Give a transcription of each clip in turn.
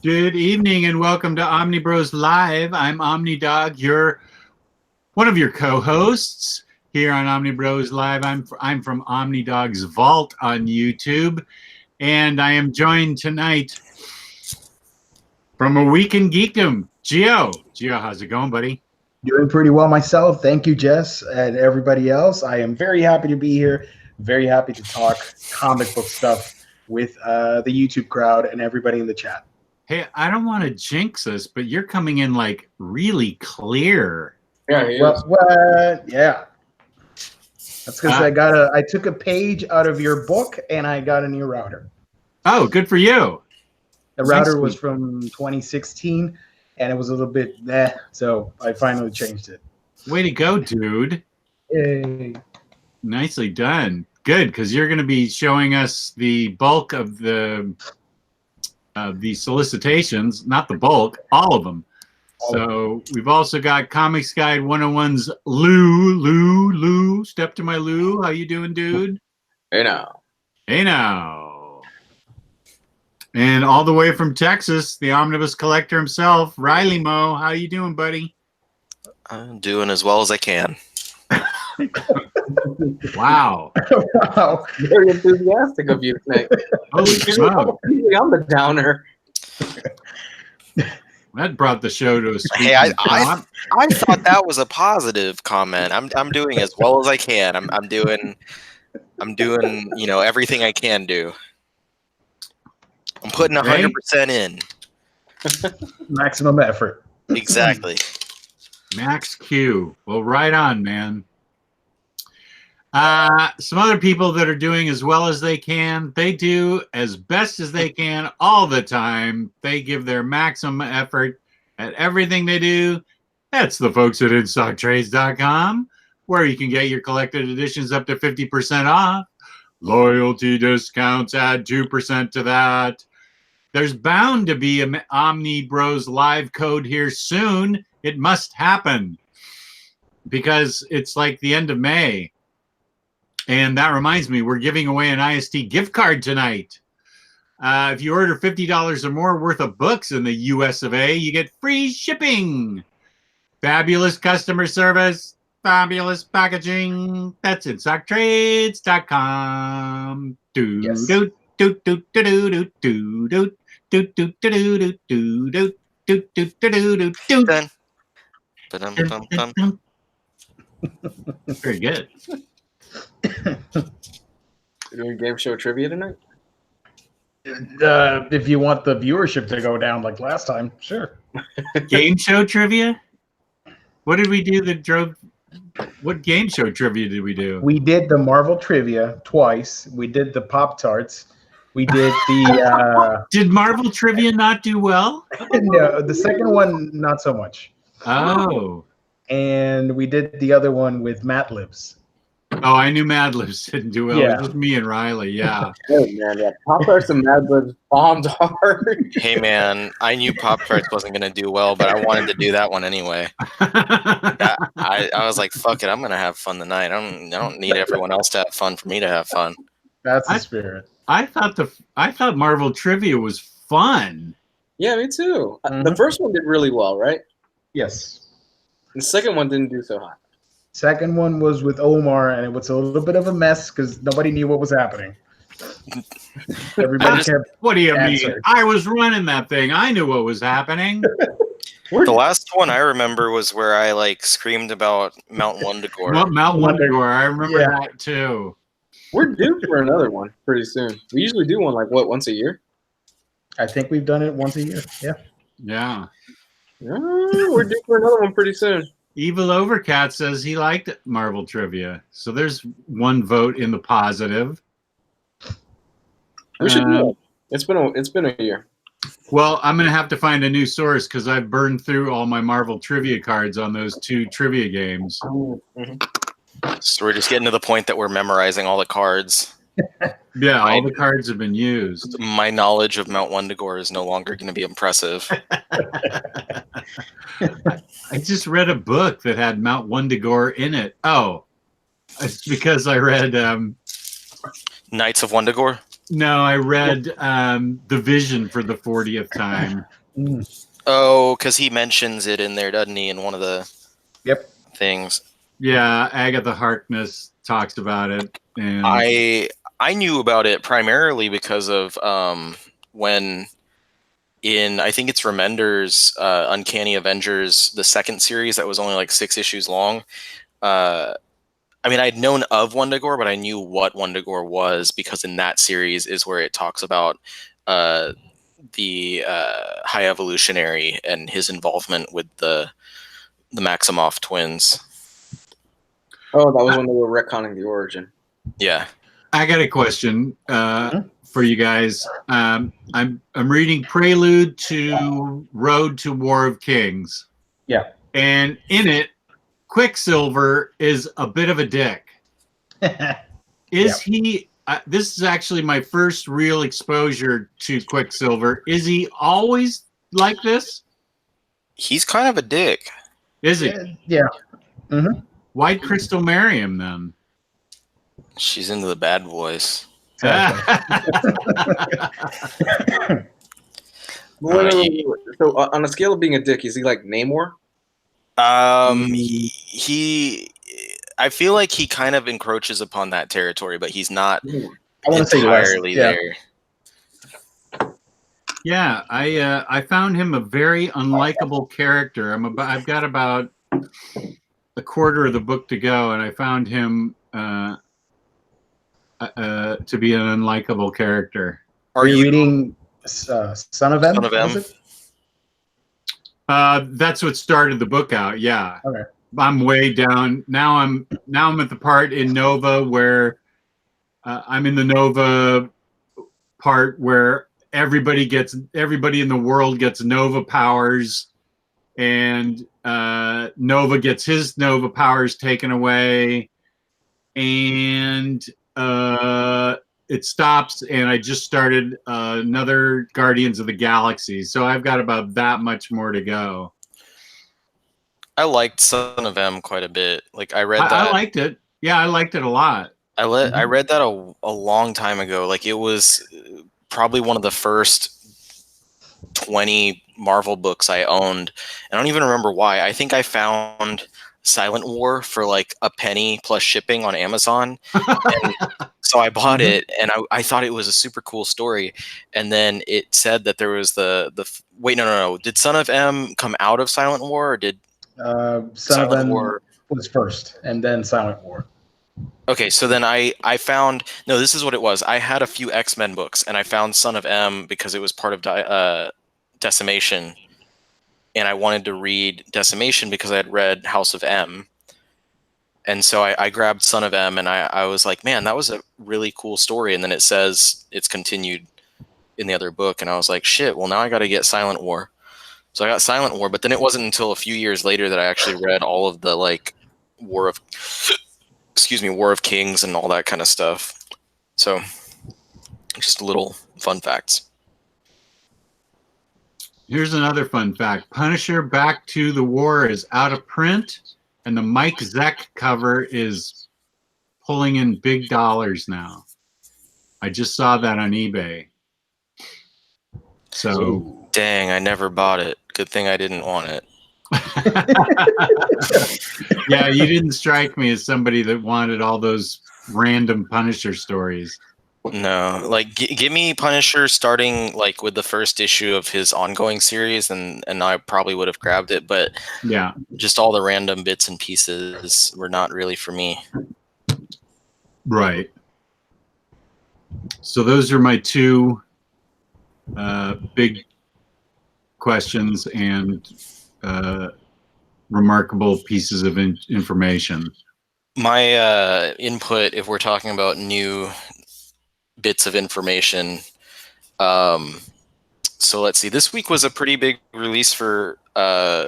Good evening and welcome to Omnibrosllive. I'm Omnidog, one of your co-hosts here on Omnibrosllive. I'm from Omnidog's Vault on YouTube, and I am joined tonight from A Week in Geekdom, Gio. Gio, how's it going, buddy? Doing pretty well myself. Thank you, Jess, and everybody else. I am very happy to be here. Very happy to talk comic book stuff with the YouTube crowd and everybody in the chat. Hey, I don't want to jinx us, but you're coming in like really clear. Yeah, yeah. That's because I took a page out of your book and I got a new router. Oh, good for you. The router was from 2016 and it was a little bit so I finally changed it. Way to go, dude. Yay. Nicely done. Good, because you're going to be showing us the bulk of the solicitations, not the bulk, all of them. So we've also got Comics Guide 101's Lou. Step to my Lou. How you doing, dude? Hey now. And all the way from Texas, the Omnibus collector himself, Ryley Mo. How you doing, buddy? I'm doing as well as I can. Wow. Wow. Very enthusiastic of you tonight. Holy smoke. I'm the downer. That brought the show to a speaking Hey, I stop. thought that was a positive comment. I'm doing as well as I can. I'm doing everything I can do. I'm putting 100% in. Maximum effort. Exactly. Max Q. Well, right on, man. Some other people that are doing as well as they can. They do as best as they can all the time. They give their maximum effort at everything they do. That's the folks at InStockTrades.com, where you can get your collected editions up to 50% off. Loyalty discounts add 2% to that. There's bound to be an OmniBros live code here soon. It must happen because it's like the end of May. And that reminds me, we're giving away an IST gift card tonight. If you order $50 or more worth of books in the US of A, you get free shipping. Fabulous customer service, fabulous packaging. That's InStockTrades.com. Yes. Done. Ba-dum-bum-bum. Very good. We're doing game show trivia tonight? If you want the viewership to go down like last time, sure. Game show trivia? What did we do that drove? What game show trivia did we do? We did the Marvel trivia twice. We did the Pop-Tarts. We did the Did Marvel trivia not do well? no, the second one not so much. Oh. And we did the other one with Matt Libs. Oh, I knew Madlibs didn't do well. Yeah. It was just me and Riley, yeah. Oh man, yeah. Pop-Tarts and Mad Libs bombed hard. Hey man, I knew Pop-Tarts wasn't gonna do well, but I wanted to do that one anyway. I was like, fuck it, I'm gonna have fun tonight. I don't need everyone else to have fun for me to have fun. That's the spirit. I thought Marvel trivia was fun. Yeah, me too. The Mhm. first one did really well, right? Yes. The second one didn't do so hot. Second one was with Omar, and it was a little bit of a mess because nobody knew what was happening. Everybody kept. What do you mean? answering. I was running that thing. I knew what was happening. The last one I remember was where I like screamed about Mount Wundagore. Well, Mount Wundagore. I remember Yeah. that too. We're due for another one pretty soon. We usually do one like once a year? I think we've done it once a year. Yeah. Yeah. We're due for another one pretty soon. Evil Overcat says he liked Marvel trivia. So there's one vote in the positive. We should do it. It's been a year. Well, I'm going to have to find a new source because I've burned through all my Marvel trivia cards on those 2 trivia games. Mm-hmm. So we're just getting to the point that we're memorizing all the cards. Yeah, all the cards have been used. My knowledge of Mount Wundagore is no longer going to be impressive. I just read a book that had Mount Wundagore in it. Oh, it's because I read Knights of Wundagore? No, I read The Vision for the 40th time. Oh, because he mentions it in there, doesn't he? In one of the things. Yeah, Agatha Harkness talks about it, and I knew about it primarily because of when in I think it's Remender's Uncanny Avengers, the second series that was only like 6 issues long. I mean, I'd known of Wundagore, but I knew what Wundagore was because in that series is where it talks about the High Evolutionary and his involvement with the Maximoff twins. Oh, that was when they were retconning the origin. Yeah. I got a question for you guys. I'm reading Prelude to Road to War of Kings. Yeah. And in it, Quicksilver is a bit of a dick. Is he? This is actually my first real exposure to Quicksilver. Is he always like this? He's kind of a dick. Is he? Yeah. Mm-hmm. Why'd Crystal marry him then? She's into the bad boys. Wait. So on a scale of being a dick, is he like Namor? He I feel like he kind of encroaches upon that territory, but he's not I want to say entirely less. there. Yeah, I found him a very unlikable character. I've got about a quarter of the book to go, and I found him to be an unlikable character. Are you reading Son of M? Son of M? Was it? That's what started the book out. Yeah. Okay. I'm way down now. I'm at the part in Nova where I'm in the Nova part where everybody in the world gets Nova powers, and Nova gets his Nova powers taken away, and it stops, and I just started another Guardians of the Galaxy, so I've got about that much more to go. I liked Son of M quite a bit. Like I read that. I liked it. Yeah, I liked it a lot. I read that a long time ago. Like it was probably one of the first 20 Marvel books I owned. And I don't even remember why. I think I found Silent War for like a penny plus shipping on Amazon. And so I bought it, and I thought it was a super cool story. And then it said that there was wait, no. Did Son of M come out of Silent War, or did Son of M was first, and then Silent War. Okay, so then I found, no, this is what it was. I had a few X-Men books, and I found Son of M because it was part of Decimation, and I wanted to read Decimation because I had read House of M. And so I grabbed Son of M, and I was like, man, that was a really cool story. And then it says it's continued in the other book, and I was like, shit, well, now I got to get Silent War. So I got Silent War, but then it wasn't until a few years later that I actually read all of the like War of Kings and all that kind of stuff. So just little fun facts. Here's another fun fact. Punisher Back to the War is out of print, and the Mike Zeck cover is pulling in big dollars now. I just saw that on eBay. So dang, I never bought it. Good thing I didn't want it. Yeah, you didn't strike me as somebody that wanted all those random Punisher stories. No, like give me Punisher starting like with the first issue of his ongoing series, and I probably would have grabbed it. But yeah, just all the random bits and pieces were not really for me. Right. So those are my two big questions and remarkable pieces of information. My input, if we're talking about new bits of information, so let's see. This week was a pretty big release for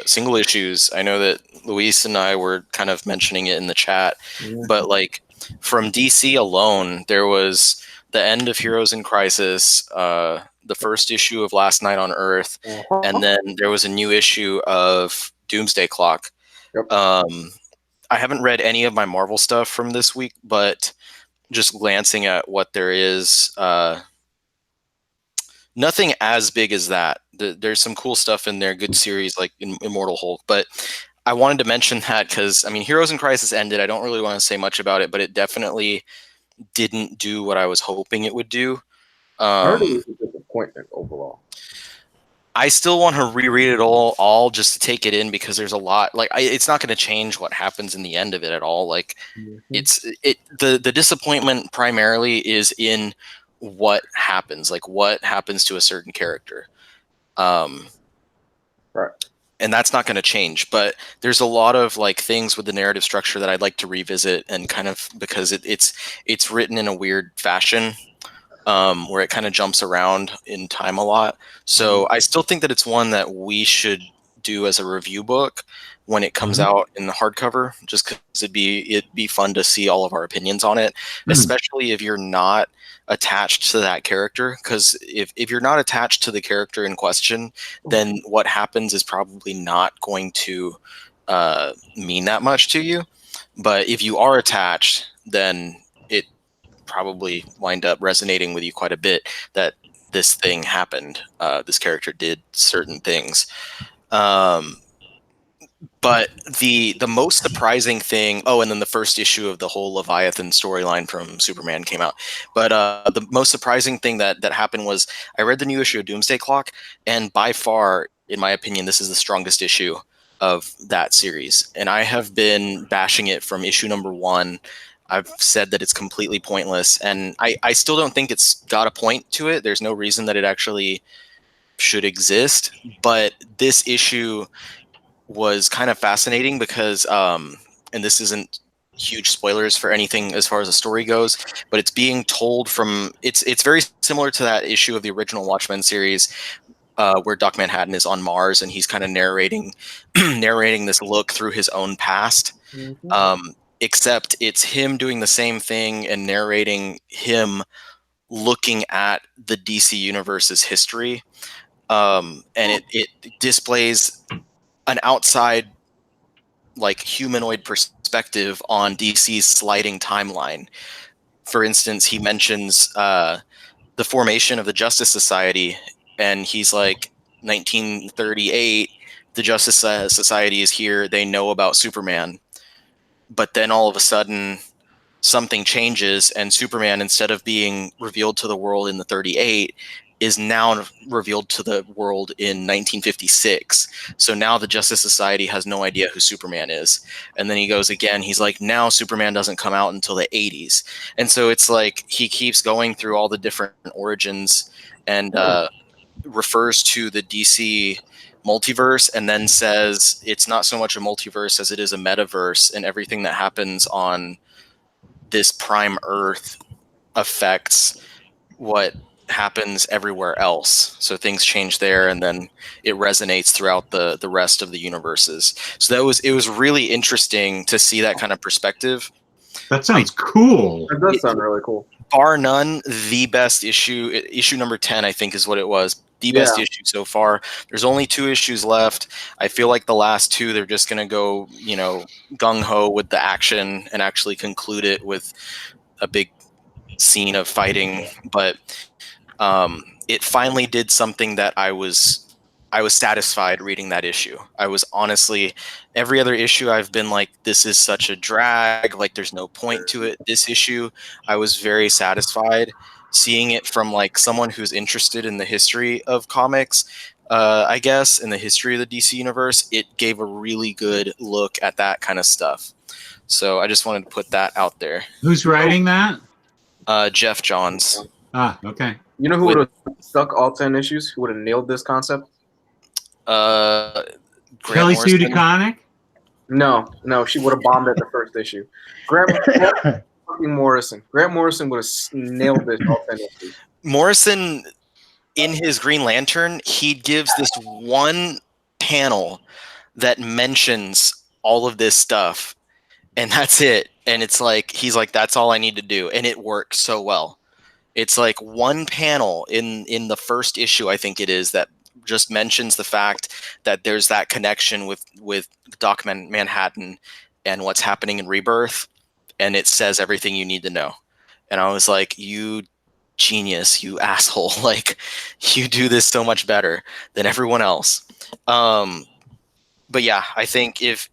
single issues. I know that Luis and I were kind of mentioning it in the chat, but like from DC alone, there was the end of Heroes in Crisis, the first issue of Last Night on Earth, and then there was a new issue of Doomsday Clock. Yep. I haven't read any of my Marvel stuff from this week, but just glancing at what there is Nothing as big as that. There's some cool stuff in there, good series like Immortal Hulk. But I wanted to mention that because, I mean, Heroes in Crisis ended. I don't really want to say much about it, but it definitely didn't do what I was hoping it would do. I heard it was a disappointment overall. I still want to reread it all just to take it in because there's a lot. Like, it's not going to change what happens in the end of it at all. Like, the disappointment primarily is in what happens, like what happens to a certain character. Right. And that's not going to change, but there's a lot of like things with the narrative structure that I'd like to revisit, and kind of because it's written in a weird fashion, where it kind of jumps around in time a lot. So I still think that it's one that we should do as a review book when it comes out in the hardcover, just because it'd be fun to see all of our opinions on it, especially if you're not attached to that character. Because if you're not attached to the character in question, then what happens is probably not going to mean that much to you. But if you are attached, then it probably wind up resonating with you quite a bit that this thing happened. This character did certain things. But the most surprising thing, and then the first issue of the whole Leviathan storyline from Superman came out. But the most surprising thing that happened was I read the new issue of Doomsday Clock, and by far, in my opinion, this is the strongest issue of that series. And I have been bashing it from issue number 1. I've said that it's completely pointless, and I still don't think it's got a point to it. There's no reason that it actually should exist. But this issue was kind of fascinating because, and this isn't huge spoilers for anything as far as the story goes, but it's being told from it's very similar to that issue of the original Watchmen series, where Doc Manhattan is on Mars and he's kind of narrating this look through his own past. Except it's him doing the same thing and narrating him looking at the DC universe's history, and it displays an outside, like, humanoid perspective on DC's sliding timeline. For instance, he mentions the formation of the Justice Society, and he's like, 1938, the Justice Society is here. They know about Superman. But then all of a sudden, something changes, and Superman, instead of being revealed to the world in the 38, is now revealed to the world in 1956. So now the Justice Society has no idea who Superman is. And then he goes again, he's like, now Superman doesn't come out until the 80s. And so it's like he keeps going through all the different origins and refers to the DC multiverse, and then says it's not so much a multiverse as it is a metaverse, and everything that happens on this prime Earth affects what happens everywhere else. So things change there, and then it resonates throughout the rest of the universes. So it was really interesting to see that kind of perspective. That sounds cool. That does sound really cool. Bar none, the best issue number 10, I think, is what it was. The best issue so far. There's only 2 issues left. I feel like the last 2, they're just going to go, gung-ho with the action and actually conclude it with a big scene of fighting. But it finally did something that I was satisfied reading that issue. I was honestly, every other issue I've been like, this is such a drag, like there's no point to it. This issue, I was very satisfied seeing it from like someone who's interested in the history of comics, I guess, in the history of the DC universe. It gave a really good look at that kind of stuff. So I just wanted to put that out there. Who's writing that? Jeff Johns. Ah, okay. You know who would have stuck all 10 issues? Who would have nailed this concept? Kelly Sue DeConnick? No, she would have bombed at the first issue. Grant Morrison. Grant Morrison would have nailed this all 10 issues. Morrison, in his Green Lantern, he gives this one panel that mentions all of this stuff, and that's it. And it's like, he's like, that's all I need to do. And it works so well. It's like one panel in the first issue, I think it is, that just mentions the fact that there's that connection with Doc Manhattan and what's happening in Rebirth, and it says everything you need to know. And I was like, you genius, you asshole. Like, you do this so much better than everyone else. But yeah, I think if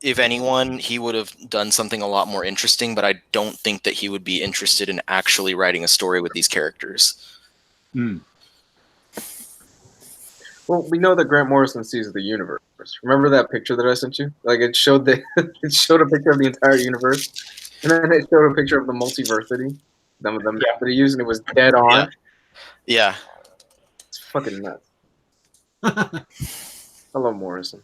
anyone, he would have done something a lot more interesting, but I don't think that he would be interested in actually writing a story with these characters. Well, we know that Grant Morrison sees the universe. Remember that picture that I sent you? Like it showed it showed a picture of the entire universe, and then it showed a picture of the multiversity, the map that he used, and it was dead on. Yeah. It's fucking nuts. I love Morrison.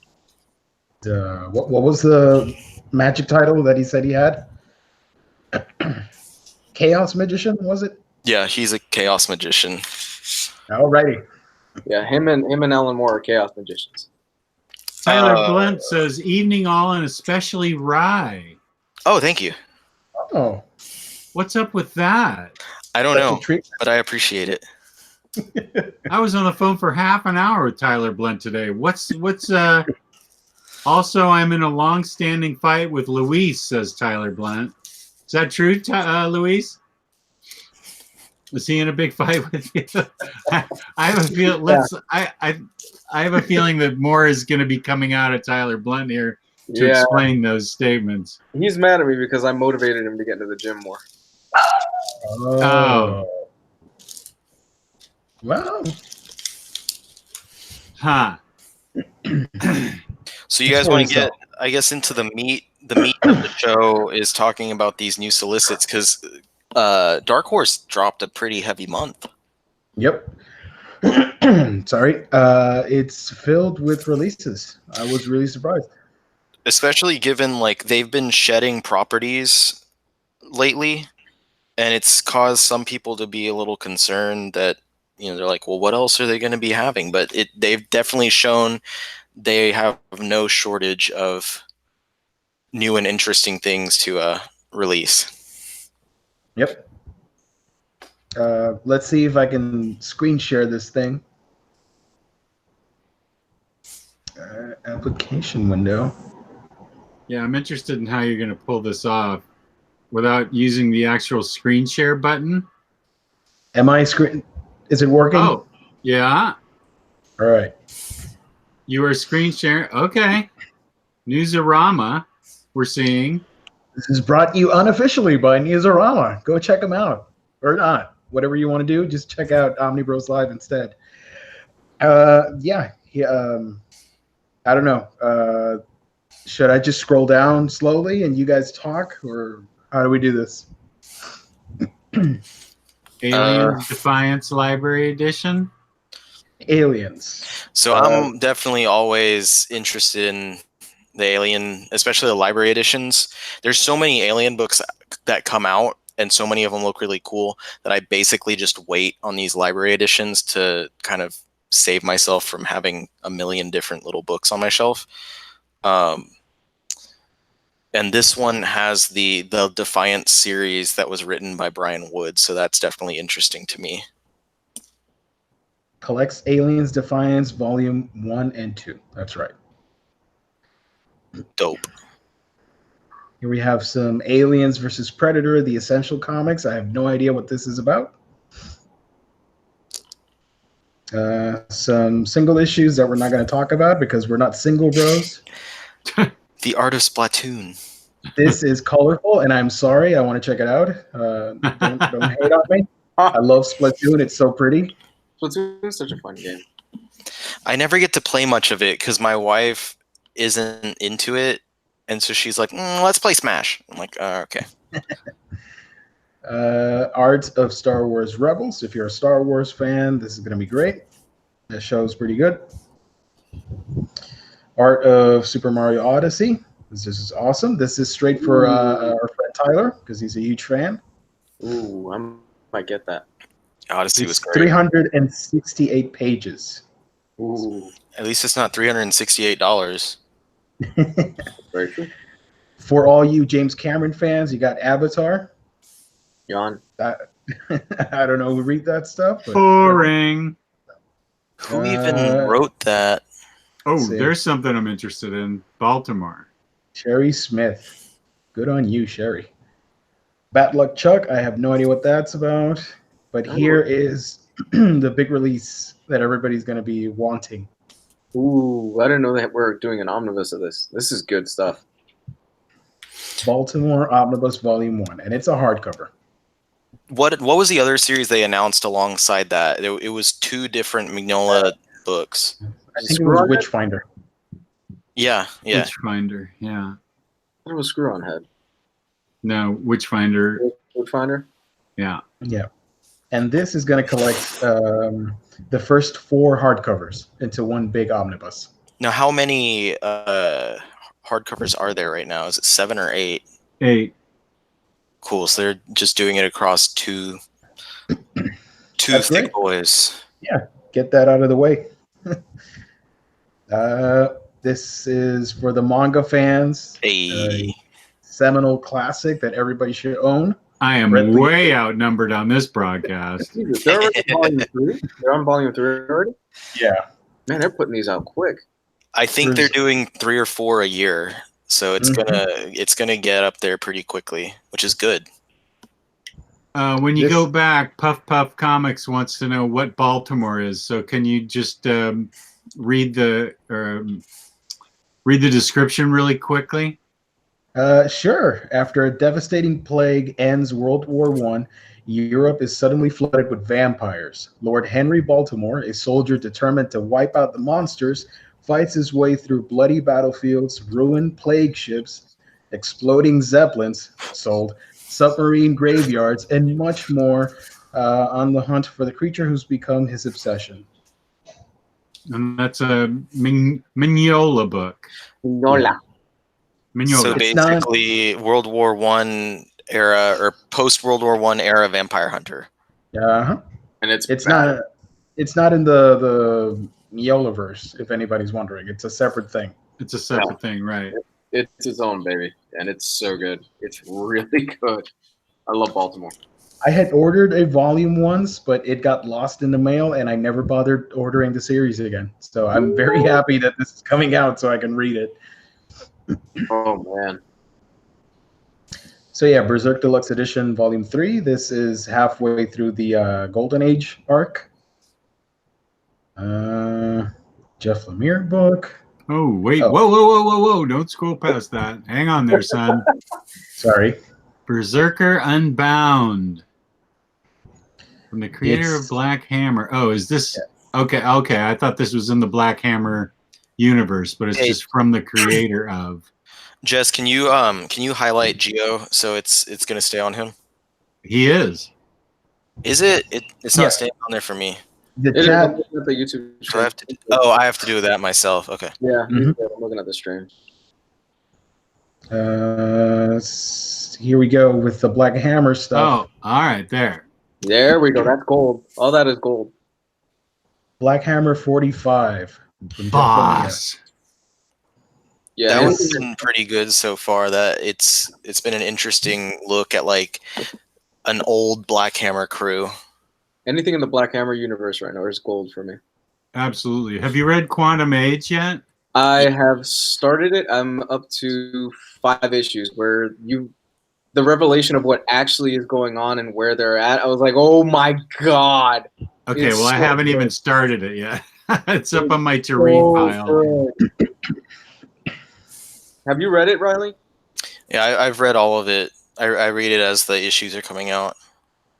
What was the magic title that he said he had? Chaos Magician, was it? Yeah, he's a chaos magician. Alrighty. Yeah, him and Alan Moore are chaos magicians. Tyler Blunt says, "Evening all, and especially Rye." Oh, thank you. Oh, what's up with that? I don't know, but I appreciate it. I was on the phone for half an hour with Tyler Blunt today. What's Also, I'm in a long-standing fight with Luis, says Tyler Blunt. Is that true, Luis? Was he in a big fight with you? I have a feel. I have a feeling that more is going to be coming out of Tyler Blunt here to explain those statements. He's mad at me because I motivated him to get into the gym more. Oh. Well. Huh. So you guys want to get, I guess, into the meat. The meat of the show is talking about these new solicits because Dark Horse dropped a pretty heavy month. Yep. Sorry. It's filled with releases. I was really surprised. Especially given like they've been shedding properties lately, and it's caused some people to be a little concerned that, you know, they're like, well, what else are they going to be having? But they've definitely shown they have no shortage of new and interesting things to release. Yep. Let's see if I can screen share this thing. Application window. Yeah, I'm interested in how you're going to pull this off without using the actual screen share button. Am I screen? Is it working? Oh, yeah. All right. You are screen sharing. Okay. Newsarama, we're seeing. This is brought to you unofficially by Newsarama. Go check them out. Or not. Whatever you want to do, just check out Omnibros Live instead. Yeah. I don't know. Should I just scroll down slowly and you guys talk? Or how do we do this? Aliens Defiance Library Edition. Aliens. So I'm definitely always interested in the Alien, especially the library editions. There's so many Alien books that come out, and so many of them look really cool that I basically just wait on these library editions to kind of save myself from having a million different little books on my shelf. And this one has the Defiance series that was written by Brian Wood, so that's definitely interesting to me. Collects Aliens Defiance Volume 1 and 2. That's right. Dope. Here we have some Aliens versus Predator, the Essential Comics. I have no idea what this is about. Some single issues that we're not going to talk about because we're not single bros. The Art of Splatoon. This is colorful, and I'm sorry. I want to check it out. Don't hate on me. I love Splatoon. It's so pretty. Splatoon is such a fun game. I never get to play much of it because my wife isn't into it, and so she's like, let's play Smash. I'm like, okay. Art of Star Wars Rebels. If you're a Star Wars fan, this is going to be great. The show's pretty good. Art of Super Mario Odyssey. This is awesome. This is straight for our friend Tyler because he's a huge fan. Ooh, I might get that. Odyssey was great. 368 pages. Ooh. At least it's not $368. Very true. For all you James Cameron fans, you got Avatar. Yawn. I don't know who read that stuff. But, Boring. Who even wrote that? Oh, there's something I'm interested in. Baltimore. Sherry Smith. Good on you, Sherry. Bad Luck Chuck. I have no idea what that's about. But here is the big release that everybody's going to be wanting. Ooh, I didn't know that we're doing an omnibus of this. This is good stuff. Baltimore Omnibus Volume 1, and it's a hardcover. What was the other series they announced alongside that? It was 2 different Mignola books. I think it was Witchfinder. Yeah. Witchfinder, yeah. It was Screw On Head. No, Witchfinder. Witchfinder? Yeah. Yeah. And this is going to collect the first 4 hardcovers into one big omnibus. Now, how many hardcovers are there right now? Is it 7 or 8? 8. Cool. So they're just doing it across 2 That's thick great. boys. Yeah, get that out of the way. This is for the manga fans. Hey. Seminal classic that everybody should own. I am Ridley. way outnumbered on this broadcast. Jesus, they're already volume 3? They're on volume 3 already? Yeah. Man, they're putting these out quick. I think they're doing 3 or 4 a year, so it's gonna get up there pretty quickly, which is good. When you go back, Puff Puff Comics wants to know what Baltimore is. So can you just read the description really quickly? Sure. After a devastating plague ends World War I, Europe is suddenly flooded with vampires. Lord Henry Baltimore, a soldier determined to wipe out the monsters, fights his way through bloody battlefields, ruined plague ships, exploding zeppelins, sold, submarine graveyards, and much more on the hunt for the creature who's become his obsession. And that's a Mignola book. Nola. Mignola. So basically, World War I era or post World War I era vampire hunter. Uh-huh. And it's not in the Miolaverse, if anybody's wondering. It's a separate thing. It's a separate thing, right? It's its own baby, and it's so good. It's really good. I love Baltimore. I had ordered a volume once, but it got lost in the mail, and I never bothered ordering the series again. So I'm very happy that this is coming out so I can read it. Oh, man. So yeah, Berserk Deluxe Edition Volume 3. This is halfway through the Golden Age arc. Jeff Lemire book. Oh, wait. Oh. Whoa. Don't scroll past that. Hang on there, son. Sorry. Berserker Unbound. From the creator of Black Hammer. Oh, is this... Yeah. Okay. I thought this was in the Black Hammer universe, but it's just from the creator of... Jess, can you highlight Geo so it's going to stay on him? He is. Is it? It's not staying on there for me. The chat. The YouTube stream. I have to do that myself. Okay. Yeah, I'm looking at the stream. Here we go with the Black Hammer stuff. Oh, all right, there. There we go. That's gold. All that is gold. Black Hammer 45. Boss. Yeah, that one's been pretty good so far. That it's been an interesting look at like an old Black Hammer crew. Anything in the Black Hammer universe right now is gold for me. Absolutely. Have you read Quantum Age yet? I have started it. I'm up to 5 issues where the revelation of what actually is going on and where they're at. I was like, oh my god. Okay, well, I haven't even started it yet. It's up on my to read pile. Have you read it, Ryley? Yeah, I've read all of it. I read it as the issues are coming out.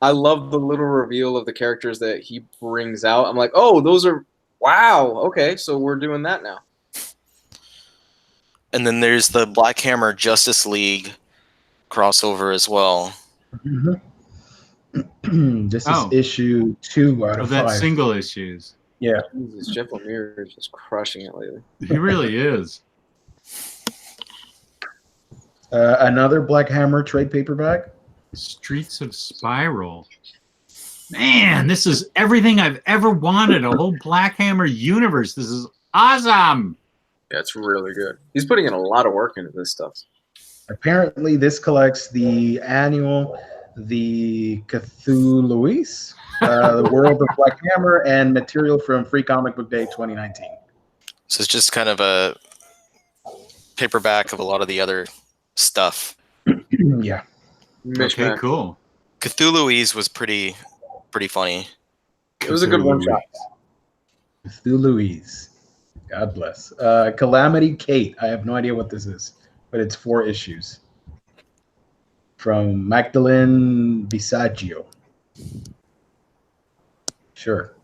I love the little reveal of the characters that he brings out. I'm like, oh, those are... Wow, okay, so we're doing that now. And then there's the Black Hammer Justice League crossover as well. This is issue 2 out of 5. That's single issues. Yeah. Jesus, Jeff Lemire is just crushing it lately. He really is. Another Black Hammer trade paperback. Streets of Spiral. Man, this is everything I've ever wanted. A whole Black Hammer universe. This is awesome. Yeah, it's really good. He's putting in a lot of work into this stuff. Apparently, this collects the annual, the Cthulhuese, the World of Black Hammer, and material from Free Comic Book Day 2019. So it's just kind of a paperback of a lot of the other stuff. Yeah. Okay, cool. Cthulhuese was pretty pretty funny. It was a good one shot. Louise. God bless. Calamity Kate. I have no idea what this is, but it's 4 issues. From Madelyn Bisaggio. Sure.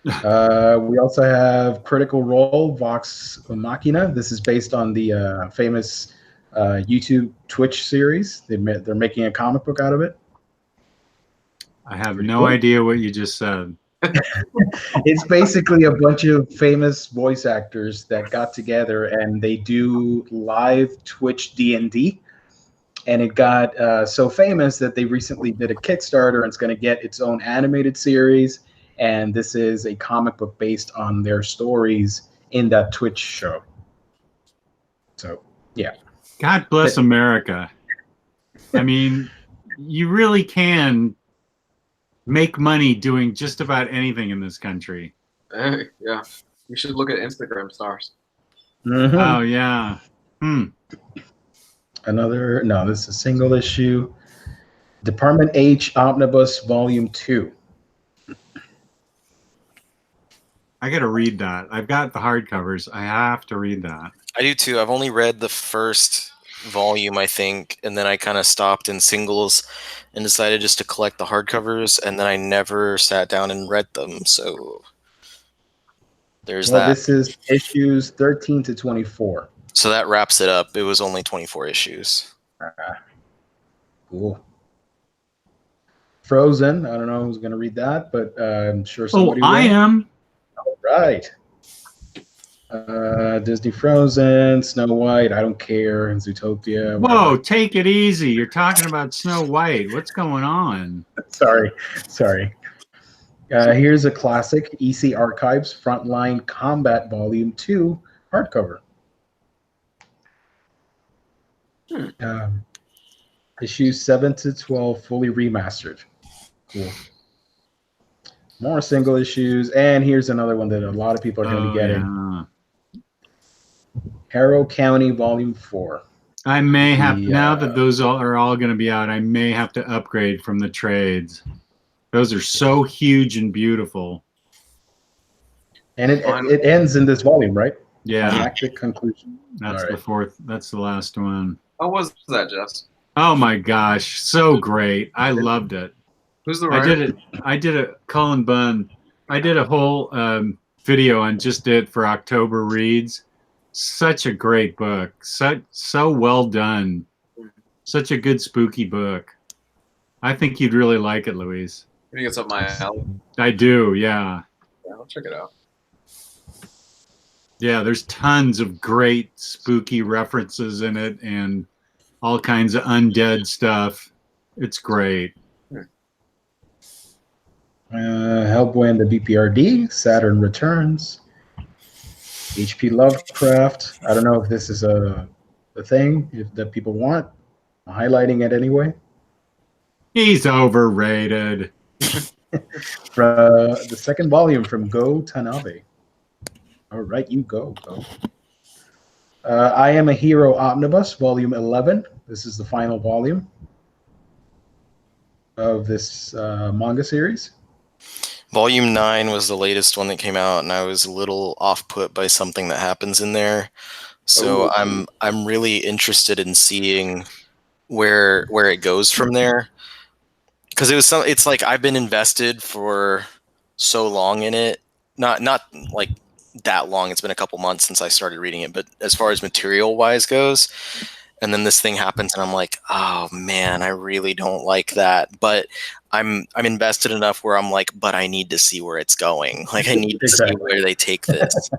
We also have Critical Role, Vox Machina. This is based on the famous YouTube Twitch series. They're making a comic book out of it. I have no idea what you just said. It's basically a bunch of famous voice actors that got together and they do live Twitch D&D. And it got so famous that they recently did a Kickstarter and it's going to get its own animated series. And this is a comic book based on their stories in that Twitch show. So, yeah. God bless America. I mean, you really can make money doing just about anything in this country. Hey, yeah. You should look at Instagram stars. Mm-hmm. Oh, yeah. This is a single issue. Department H Omnibus Volume 2. I got to read that. I've got the hardcovers. I have to read that. I do too. I've only read the first volume, I think, and then I kind of stopped in singles and decided just to collect the hardcovers, and then I never sat down and read them. So there's that. This is issues 13 to 24. So that wraps it up. It was only 24 issues. Cool. Frozen. I don't know who's going to read that, but I'm sure somebody will. I am. All right. Disney Frozen, Snow White, I don't care, and Zootopia. Whoa, take it easy. You're talking about Snow White. What's going on? Sorry. Here's a classic, EC Archives Frontline Combat Volume 2 hardcover. Issues 7 to 12 fully remastered. Cool. More single issues, and here's another one that a lot of people are going to be getting. Yeah. Harrow County Volume 4. I may have, now that those are all going to be out, I may have to upgrade from the trades. Those are so huge and beautiful. And it ends in this volume, right? Yeah. Climactic conclusion. That's the fourth. That's the last one. How was that, Jess? Oh my gosh. So great. I loved it. Who's the writer? I did a Colin Bunn. I did a whole video on just it for October Reads. Such a great book. So well done. Such a good spooky book. I think you'd really like it, Louise. I think it's up my alley. I do, yeah. Yeah, I'll check it out. Yeah, there's tons of great spooky references in it and all kinds of undead stuff. It's great. Hellboy and the BPRD, Saturn Returns, HP Lovecraft. I don't know if this is a thing that people want. I'm highlighting it anyway. He's overrated. The second volume from Go Tanabe. All right, you go. I Am a Hero Omnibus, Volume 11. This is the final volume of this manga series. Volume 9 was the latest one that came out, and I was a little off-put by something that happens in there. So I'm really interested in seeing where it goes from there. Because it's like I've been invested for so long in it. Not like that long. It's been a couple months since I started reading it, but as far as material-wise goes, and then this thing happens, and I'm like, oh man, I really don't like that. But I'm invested enough where I'm like, but I need to see where it's going. Like I need to see where they take this.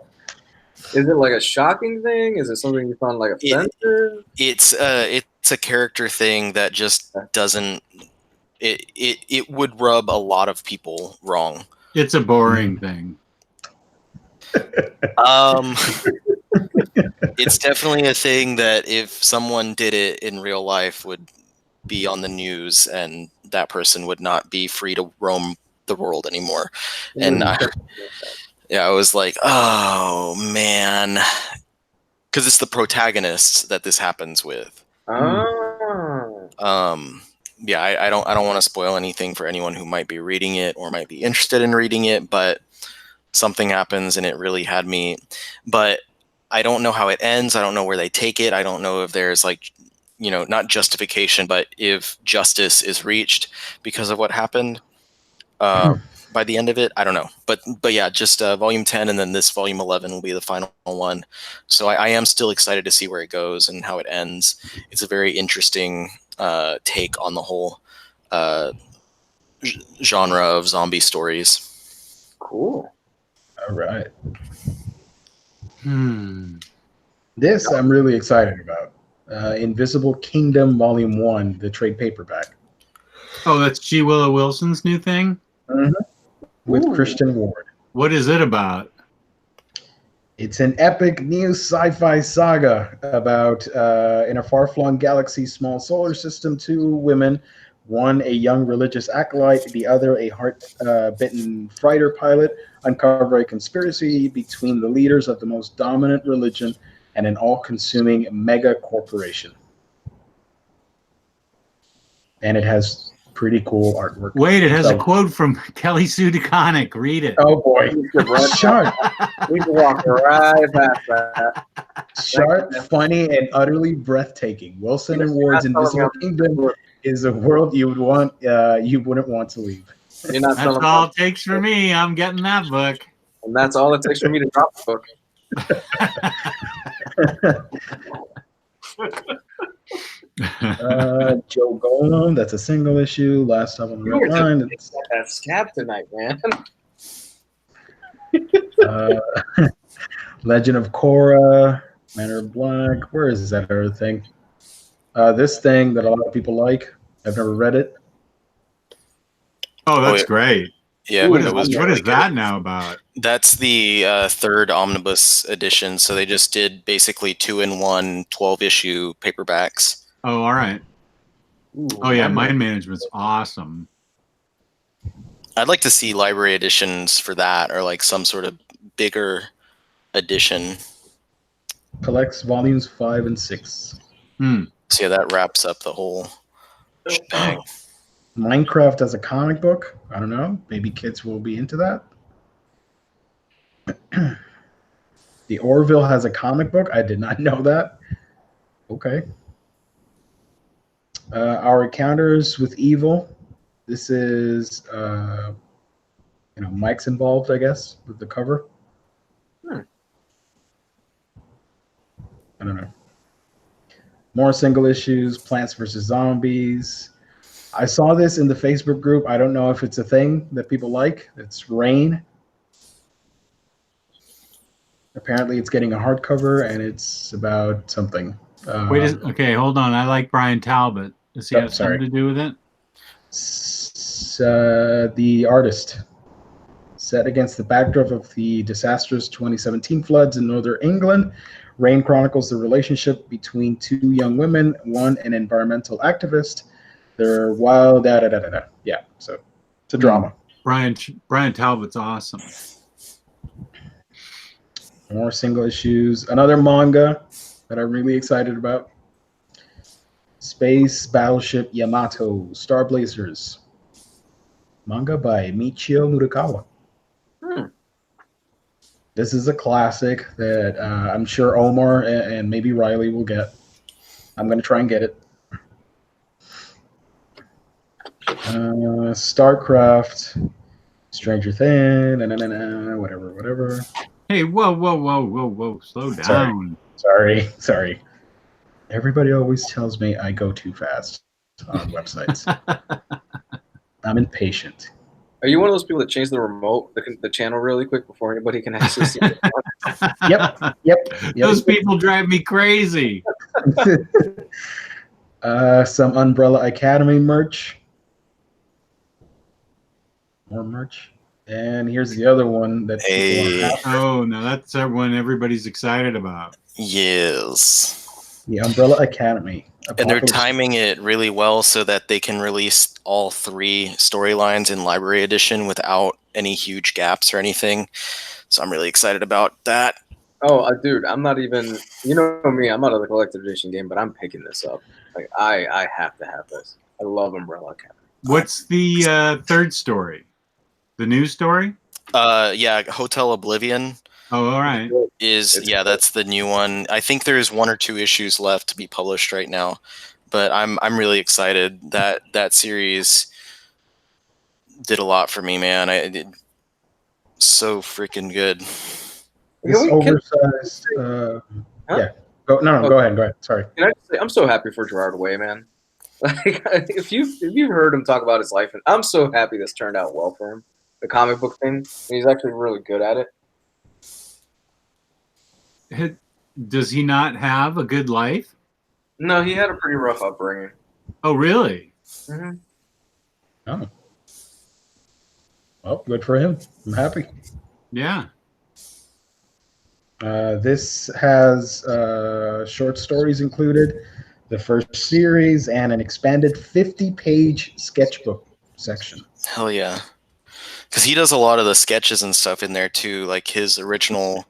Is it like a shocking thing? Is it something you found like offensive? It's a character thing that just doesn't. It would rub a lot of people wrong. It's a boring thing. It's definitely a thing that if someone did it in real life would be on the news, and that person would not be free to roam the world anymore. And I was like, oh man, because it's the protagonist that this happens with. yeah, I don't want to spoil anything for anyone who might be reading it or might be interested in reading it, but something happens and it really had me. But I don't know how it ends. I don't know where they take it. I don't know if there's like, not justification, but if justice is reached because of what happened by the end of it. I don't know. But yeah, just volume 10 and then this volume 11 will be the final one. So I am still excited to see where it goes and how it ends. It's a very interesting take on the whole genre of zombie stories. Cool. All right. Hmm. This I'm really excited about. Invisible Kingdom Volume 1, the trade paperback. Oh, that's G. Willow Wilson's new thing? With Ooh. Kristan Ward. What is it about? It's an epic new sci-fi saga about in a far-flung galaxy, small solar system, two women, one a young religious acolyte, the other a heart-bitten fighter pilot, uncover a conspiracy between the leaders of the most dominant religion and an all-consuming mega corporation. And it has pretty cool artwork. Wait, it has So- a quote from Kelly Sue DeConnick. Read it. Oh boy. Sharp. We can walk right past that. Sharp, funny, and utterly breathtaking. Wilson and Ward's Invisible Kingdom is a world you wouldn't want to leave. You're not That's selling all it books. takes for me. I'm getting that book. And that's all it takes for me to drop the book. Joe Golem, that's a single issue. Last up on the red line. It's, That scab tonight, man. Legend of Korra, Manor of Black. Where is that other thing? This thing that a lot of people like. I've never read it. Oh, that's yeah. great. Yeah, What it is, was what really is that now about? That's the third omnibus edition. So they just did basically 2-in-1 12-issue paperbacks. Oh, all right. Ooh, Oh, yeah. I'm- Mind Management's awesome. I'd like to see library editions for that, or like some sort of bigger edition. Collects volumes 5 and 6. Hmm. So yeah, that wraps up the whole shebang. Minecraft as a comic book. I don't know. Maybe kids will be into that. The Orville has a comic book. I did not know that. Okay. Our Encounters with Evil. This is, Mike's involved, I guess, with the cover. I don't know. More single issues. Plants vs. Zombies. I saw this in the Facebook group. I don't know if it's a thing that people like. It's Rain. Apparently, it's getting a hardcover, and it's about something. Wait, okay, hold on. I like Brian Talbot. Does he Oh, have sorry. something to do with it? The artist. Set against the backdrop of the disastrous 2017 floods in northern England, Rain chronicles the relationship between two young women, one an environmental activist. They're wild, Yeah, so it's a drama. Brian Talbot's awesome. More single issues. Another manga that I'm really excited about. Space Battleship Yamato, Star Blazers. Manga by Michio Murakawa. This is a classic that I'm sure Omar and maybe Ryley will get. I'm going to try and get it. StarCraft, Stranger Things, whatever. Hey, whoa. Slow down. Sorry. Everybody always tells me I go too fast on websites. I'm impatient. Are you one of those people that change the remote, the channel really quick before anybody can actually see it? Yep. Those people drive me crazy. Some Umbrella Academy merch. More merch. And here's the other one that people are after. Oh, now that's one everybody's excited about. Yes. The Umbrella Academy. And they're Apocalypse. timing it really well so that they can release all 3 storylines in library edition without any huge gaps or anything. So I'm really excited about that. Oh, dude, I'm not even. You know me, I'm out of the collector edition game, but I'm picking this up. Like I have to have this. I love Umbrella Academy. What's the third story? The new story? Yeah, Hotel Oblivion Oh, all right. that's the new one. I think there's 1 or 2 issues left to be published right now, but I'm really excited. That series did a lot for me, man. I did so freaking good. This oversized. Huh? Yeah. Go ahead. Sorry. Can I just say, I'm so happy for Gerard Way, man. Like, if you've heard him talk about his life, and I'm so happy this turned out well for him. The comic book thing, and he's actually really good at it. Does he not have a good life? No, he had a pretty rough upbringing. Oh, really? Mm-hmm. Oh. Well, good for him. I'm happy. Yeah. This has short stories included, the first series, and an expanded 50-page sketchbook section. Hell yeah. Because he does a lot of the sketches and stuff in there too. Like his original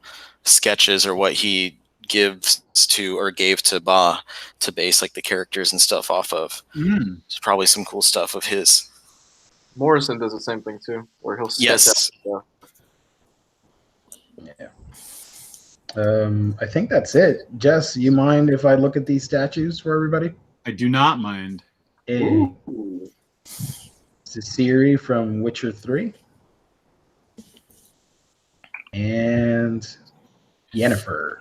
sketches are what he gives to or gave to Ba to base like the characters and stuff off of. There's probably some cool stuff of his. Morrison does the same thing too, where he'll sketch Yes. out. Yeah. I think that's it. Jess, you mind if I look at these statues for everybody? I do not mind. Ooh. It's a Ciri from Witcher 3. And Yennefer.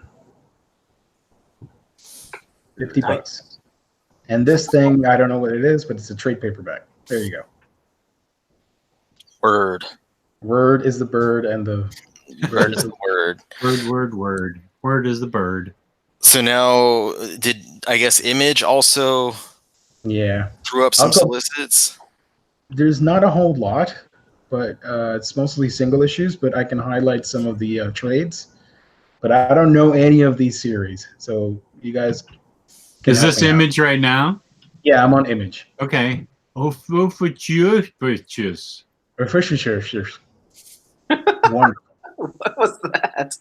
$50. And this thing, I don't know what it is, but it's a trade paperback. There you go. Word. Word is the bird, and the Word is the word. Word. Word is the bird. So now, did I guess Image also threw up some solicits? There's not a whole lot, but it's mostly single issues, but I can highlight some of the trades. But I don't know any of these series, so you guys can Is help this me out. Image right now? Yeah, I'm on Image. Okay. Oh, for you, bitches. Wonderful. What was that?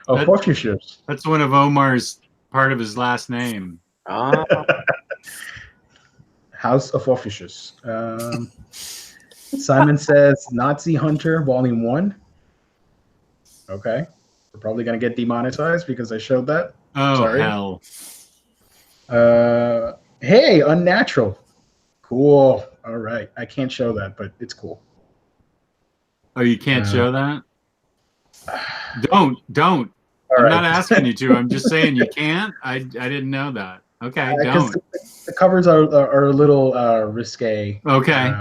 Oh, Fortishers. That's one of Omar's part of his last name. Oh, House of Officials. Simon says Nazi Hunter Volume 1. Okay. We're probably going to get demonetized because I showed that. Oh, Sorry. hell. Hey, Unnatural. Cool. All right. I can't show that, but it's cool. Oh, you can't show that? Don't. All I'm right. not asking you to. I'm just saying you can't. I didn't know that. Okay, don't. The covers are a little risque. Okay.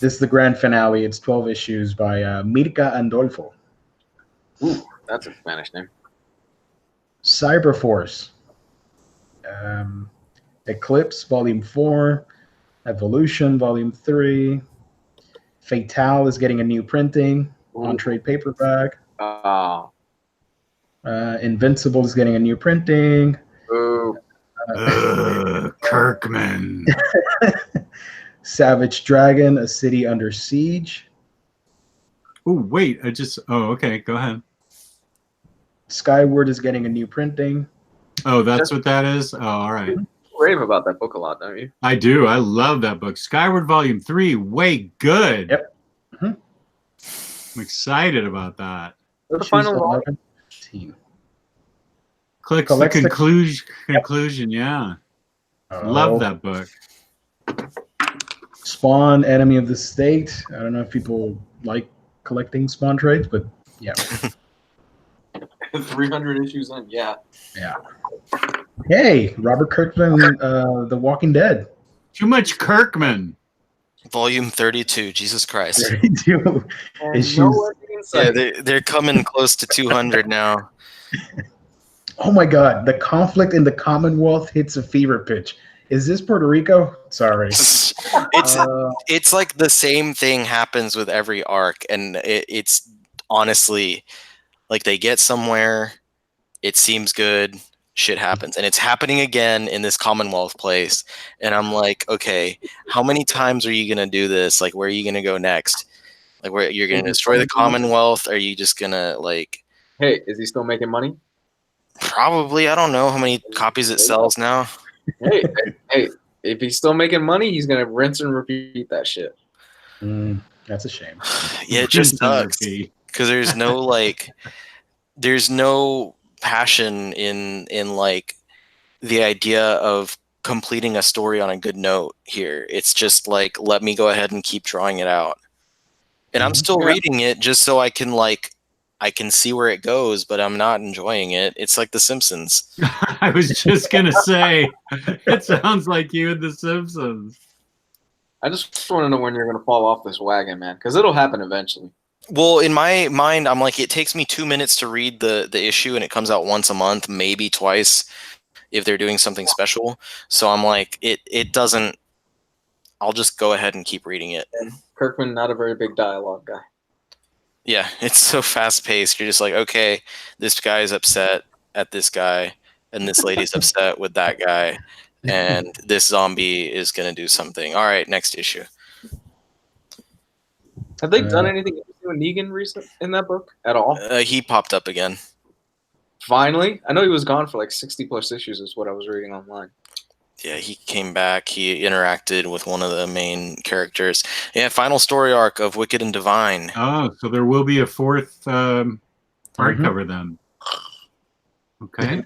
This is the grand finale. It's 12 issues by Mirka Andolfo. ooh, that's a Spanish name. Cyberforce. Eclipse, Volume 4. Evolution, Volume 3. Fatale is getting a new printing on trade paperback. Oh. Invincible is getting a new printing. Ooh. Kirkman. Savage Dragon, A City Under Siege. Oh, wait. Okay, go ahead. Skyward is getting a new printing. Oh, that's what that is? Oh, all right. You rave about that book a lot, don't you? I do. I love that book. Skyward Volume 3, way good. Yep. I'm excited about that. The final volume. 11. Clicks Collects the the- conclusion, yeah. Love that book. Spawn, Enemy of the State. I don't know if people like collecting Spawn trades, but yeah. 300 issues in, yeah. Yeah. Hey, Robert Kirkman, The Walking Dead. Too much Kirkman. Volume 32. Jesus Christ. 32 And issues. nowhere in sight. Yeah, they're coming close to 200 now. Oh my God, the conflict in the Commonwealth hits a fever pitch. Is this Puerto Rico? Sorry. It's like the same thing happens with every arc, and it's honestly like they get somewhere, it seems good, shit happens, and it's happening again in this Commonwealth place, and I'm like, okay, how many times are you gonna do this? Like, where are you gonna go next? Like, where you're gonna destroy the Commonwealth? Are you just gonna like? Hey, is he still making money? Probably. I don't know how many copies it sells now. Hey, if he's still making money, he's gonna rinse and repeat that shit. That's a shame. Yeah, it just Rinse and sucks repeat. because there's no like, there's no passion in like the idea of completing a story on a good note here. It's just like, let me go ahead and keep drawing it out. And I'm still reading it just so I can like, I can see where it goes, but I'm not enjoying it. It's like The Simpsons. I was just gonna say, it sounds like you and The Simpsons. I just want to know when you're gonna fall off this wagon, man, because it'll happen eventually. Well, in my mind, I'm like, it takes me 2 minutes to read the issue, and it comes out once a month, maybe twice, if they're doing something special. So I'm like, it doesn't. I'll just go ahead and keep reading it. And Kirkman, not a very big dialogue guy. Yeah, it's so fast paced. You're just like, okay, this guy's upset at this guy, and this lady's upset with that guy, and this zombie is gonna do something. All right, next issue. Have they done anything with Negan recent in that book at all? He popped up again. Finally, I know he was gone for like 60+ issues, is what I was reading online. Yeah, he came back. He interacted with one of the main characters. Yeah, final story arc of Wicked and Divine. Oh, so there will be a fourth hardcover then. Okay.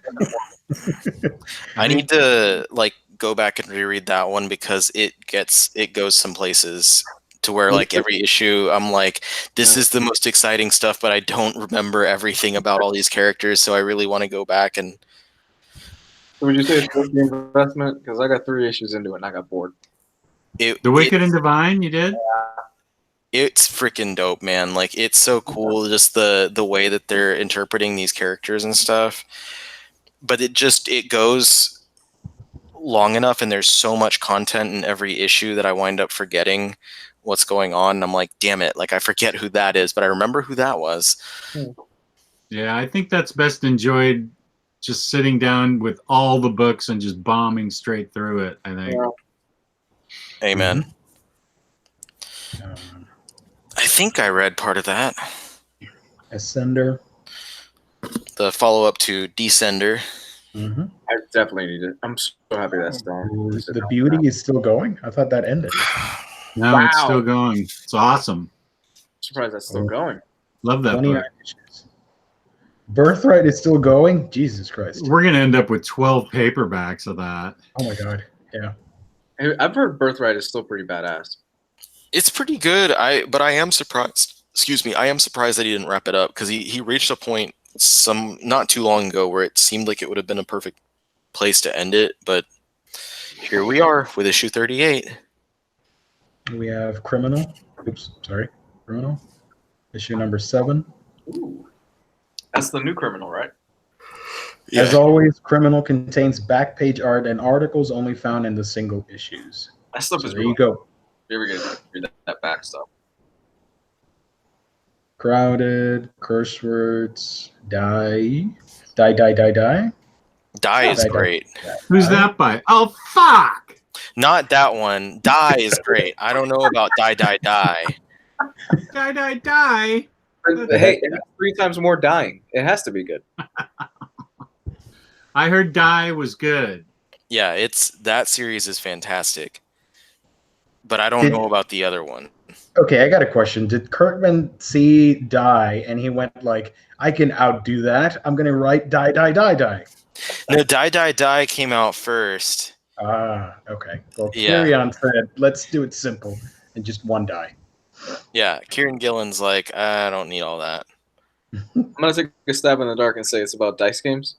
I need to like go back and reread that one because it goes some places to where like every issue I'm like, this is the most exciting stuff, but I don't remember everything about all these characters, so I really want to go back and. So would you say it's worth the investment? Because I got 3 issues into it and I got bored. The Wicked and Divine, you did? It's freaking dope, man. Like, it's so cool, just the way that they're interpreting these characters and stuff. But it goes long enough, and there's so much content in every issue that I wind up forgetting what's going on. And I'm like, damn it, like I forget who that is, but I remember who that was. Yeah, I think that's best enjoyed just sitting down with all the books and just bombing straight through it, I think. Yeah. Amen. I think I read part of that. Ascender. The follow-up to Descender. I definitely need it. I'm so happy that's done. The Beauty is still going? I thought that ended. No, it's still going. It's awesome. Surprised that's still going. Love that 29 book. issues. Birthright is still going? Jesus Christ. We're going to end up with 12 paperbacks of that. Oh my God. Yeah. I've heard Birthright is still pretty badass. It's pretty good. But I am surprised. Excuse me. I am surprised that he didn't wrap it up because he reached a point not too long ago where it seemed like it would have been a perfect place to end it. But here we are with issue 38. We have Criminal. Oops, sorry. Criminal. Issue number 7. Ooh. That's the new Criminal, right? Yeah. As always, Criminal contains back page art and articles only found in the single issues. That stuff is There you go. You're gonna read that back stuff. Crowded, curse words, die. Die is great. Who's that by? Oh, fuck! Not that one. Die is great. I don't know about Die. Die. Hey, it has 3 times more dying. It has to be good. I heard Die was good. Yeah, that series is fantastic. But I don't know about the other one. Okay, I got a question. Did Kirkman see Die and he went like, I can outdo that. I'm going to write Die. No, Die came out first. Ah, okay. Well, Yeah. Kieran said, let's do it simple and just one die. Yeah, Kieran Gillen's like, I don't need all that. I'm gonna take a stab in the dark and say it's about dice games.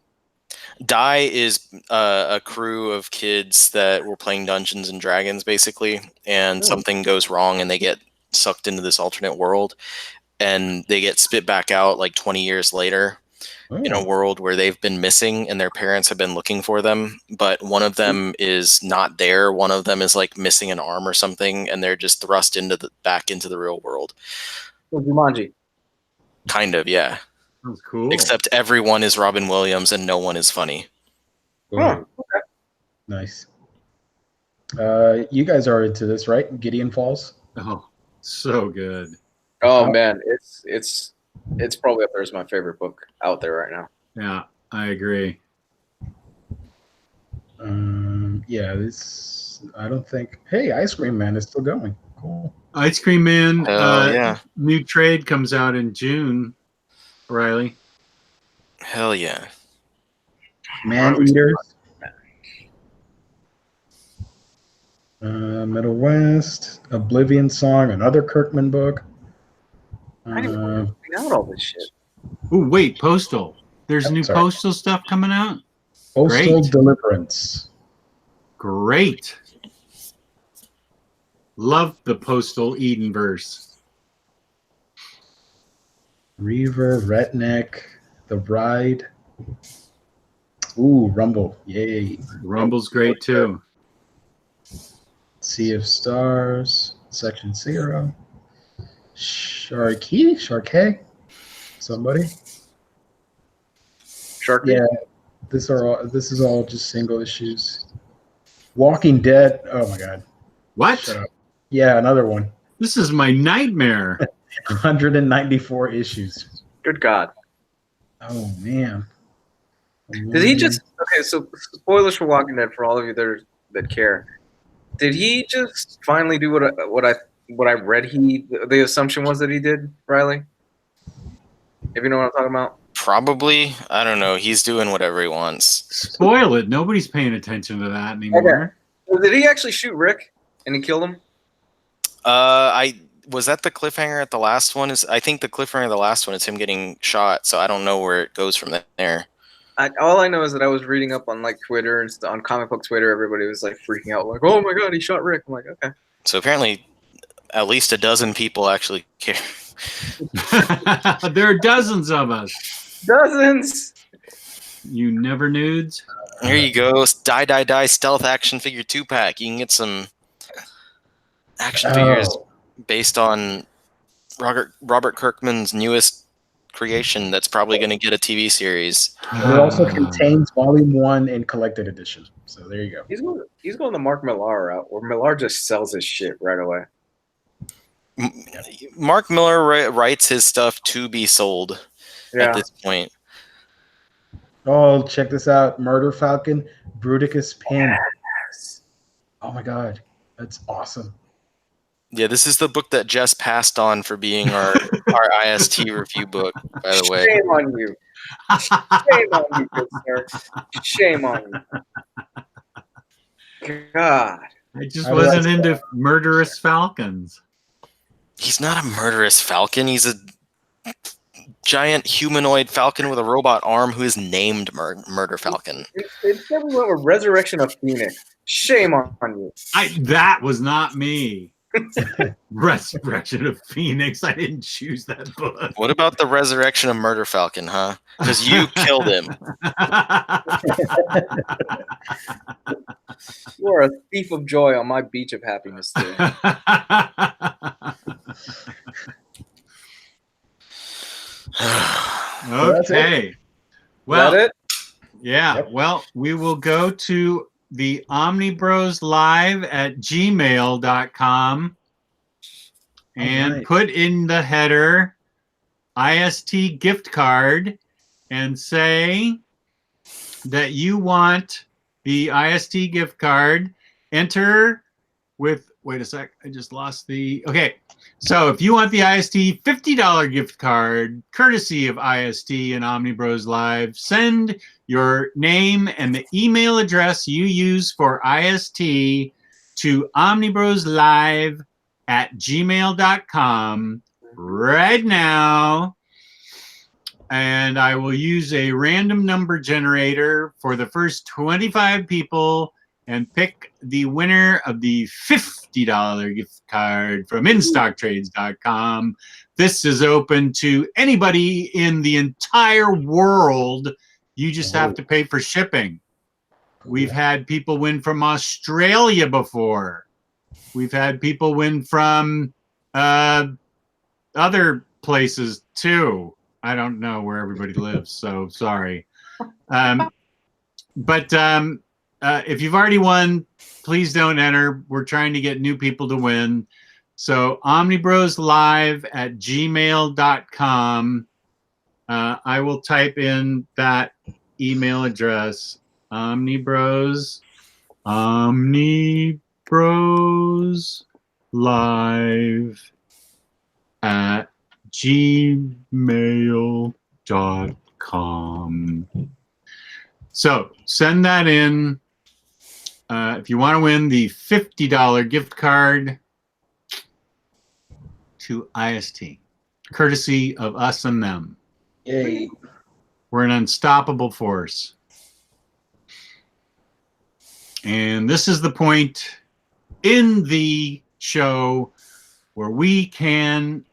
Die is a crew of kids that were playing Dungeons and Dragons, basically, and something goes wrong and they get sucked into this alternate world, and they get spit back out like 20 years later in a world where they've been missing and their parents have been looking for them, but one of them is not there. One of them is like missing an arm or something, and they're just thrust back into the real world. Jumanji. Kind of, yeah. That's cool. Except everyone is Robin Williams and no one is funny. Oh, okay. Nice. You guys are into this, right? Gideon Falls? Oh, so good. Oh man, it's probably up there as my favorite book out there right now. Yeah, I agree. Yeah, this I don't think. Hey, Ice Cream Man is still going. Cool. Ice Cream Man, Yeah. new trade comes out in June, Ryley. Hell yeah. Man Eaters. Middle West, Oblivion Song, another Kirkman book. I didn't even figure out all this shit. Oh, wait, Postal. There's new Sorry. Postal stuff coming out? Postal Great. Deliverance. Great. Love the Postal Edenverse. Reaver, Retneck, The Bride. Ooh, Rumble. Yay. Rumble's great too. Sea of Stars, Section 0. Sharkey? Somebody? Sharky? Yeah, this is all just single issues. Walking Dead. Oh my god. What? Shut up. Yeah, another one. This is my nightmare. 194 issues. Good God. Oh man. Did he just so spoilers for Walking Dead for all of you that care. Did he just finally do what I read the assumption was that he did, Ryley? If you know what I'm talking about? Probably. I don't know. He's doing whatever he wants. Spoil it. Nobody's paying attention to that anymore. So did he actually shoot Rick and he killed him? Was that the cliffhanger at the last one? I think the cliffhanger of the last one is him getting shot, so I don't know where it goes from there. All I know is that I was reading up on like Twitter and on comic book Twitter. Everybody was like freaking out, like, "Oh my god, he shot Rick!" I'm like, okay. So apparently, at least a dozen people actually care. There are dozens of us. Dozens. You never nudes. Here you go. Die stealth action figure 2-pack. You can get some action figures based on Robert Kirkman's newest creation that's probably going to get a TV series. It also contains Volume 1 in collected edition. So there you go. He's going the Mark Millar route, where Millar just sells his shit right away. Mark Millar writes his stuff to be sold at this point. Oh, check this out. Murder Falcon, Bruticus Pin. Yes. Oh my god. That's awesome. Yeah, this is the book that Jess passed on for being our IST review book, by the way. Shame on you. Shame on you, good sir. Shame on you. God. I just wasn't into murderous falcons. He's not a murderous falcon. He's a giant humanoid falcon with a robot arm who is named Murder Falcon. It's probably a Resurrection of Phoenix. Shame on you. That was not me. Resurrection of Phoenix. I didn't choose that book. What about the Resurrection of Murder Falcon, huh? Because you killed him. You are a thief of joy on my beach of happiness today. Okay. Well, is that it? Yeah. Yep. Well, we will go to the Omnibroslive at gmail.com and put in the header IST gift card and say that you want the IST gift card. Enter with, wait a sec, I just lost the, okay. So if you want the IST $50 gift card, courtesy of IST and Omnibroslive, send your name and the email address you use for IST to omnibroslive at gmail.com right now. And I will use a random number generator for the first 25 people and pick the winner of the $50 gift card from InStockTrades.com. This is open to anybody in the entire world. You just have to pay for shipping. We've had people win from Australia before. We've had people win from other places too. I don't know where everybody lives, so sorry. If you've already won, please don't enter. We're trying to get new people to win. So omnibroslive at gmail.com. I will type in that email address, omnibroslive omnibroslive@gmail.com. So send that in if you want to win the $50 gift card to IST, courtesy of us and them. Yay. We're an unstoppable force. And this is the point in the show where we can...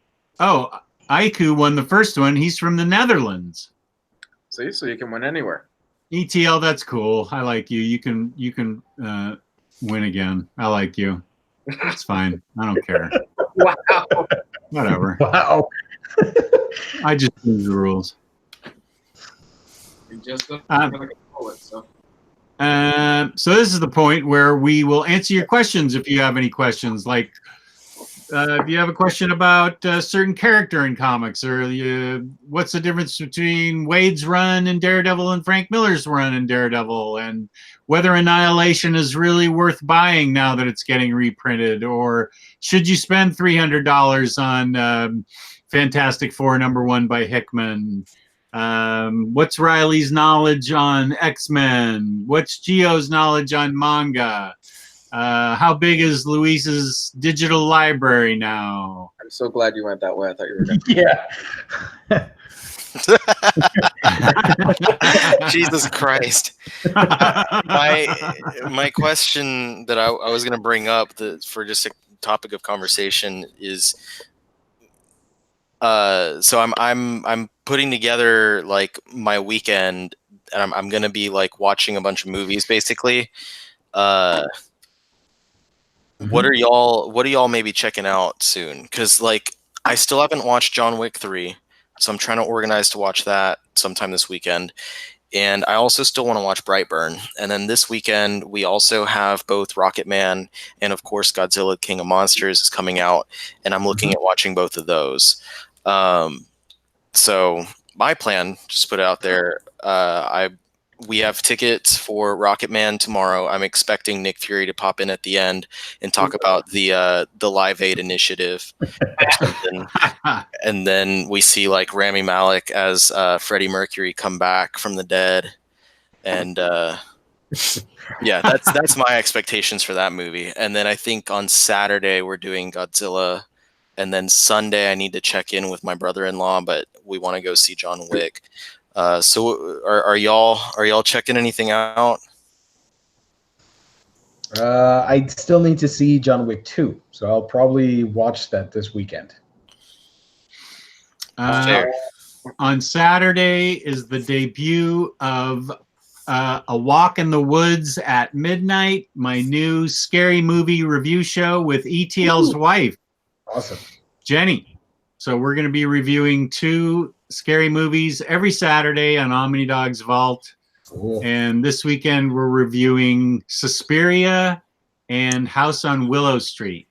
Oh, Aiku won the first one. He's from the Netherlands. See, so you can win anywhere. ETL, that's cool. I like you. You can win again. I like you. It's fine. I don't care. Wow. Whatever. Wow. I just use the rules. You just look Um, like a poet, so. So this is the point where we will answer your questions if you have any questions. Like if you have a question about a certain character in comics, or what's the difference between Wade's run in Daredevil and Frank Miller's run in Daredevil, and whether Annihilation is really worth buying now that it's getting reprinted, or should you spend $300 on Fantastic Four #1 by Hickman? What's Riley's knowledge on X-Men? What's Gio's knowledge on manga? How big is Luis's digital library now? I'm so glad you went that way. I thought you were going to. Yeah. Jesus Christ. My question that I was going to bring up for just a topic of conversation is, so I'm putting together like my weekend, and I'm going to be like watching a bunch of movies basically. What are y'all maybe checking out soon? Because like I still haven't watched John Wick 3, so I'm trying to organize to watch that sometime this weekend. And I also still want to watch Brightburn. And then this weekend we also have both Rocketman and of course Godzilla King of Monsters is coming out, and I'm looking at watching both of those. So my plan, just put it out there, we have tickets for Rocketman tomorrow. I'm expecting Nick Fury to pop in at the end and talk about the Live Aid initiative. And then we see like Rami Malek as Freddie Mercury come back from the dead. And yeah, that's my expectations for that movie. And then I think on Saturday we're doing Godzilla. And then Sunday I need to check in with my brother-in-law, but we want to go see John Wick. So are y'all checking anything out? I still need to see John Wick 2, so I'll probably watch that this weekend. On Saturday is the debut of A Walk in the Woods at Midnight, my new scary movie review show with ETL's wife. Awesome. Jenny. So we're going to be reviewing 2 scary movies every Saturday on Omnidog's Vault. Cool. And this weekend we're reviewing Suspiria and House on Willow Street.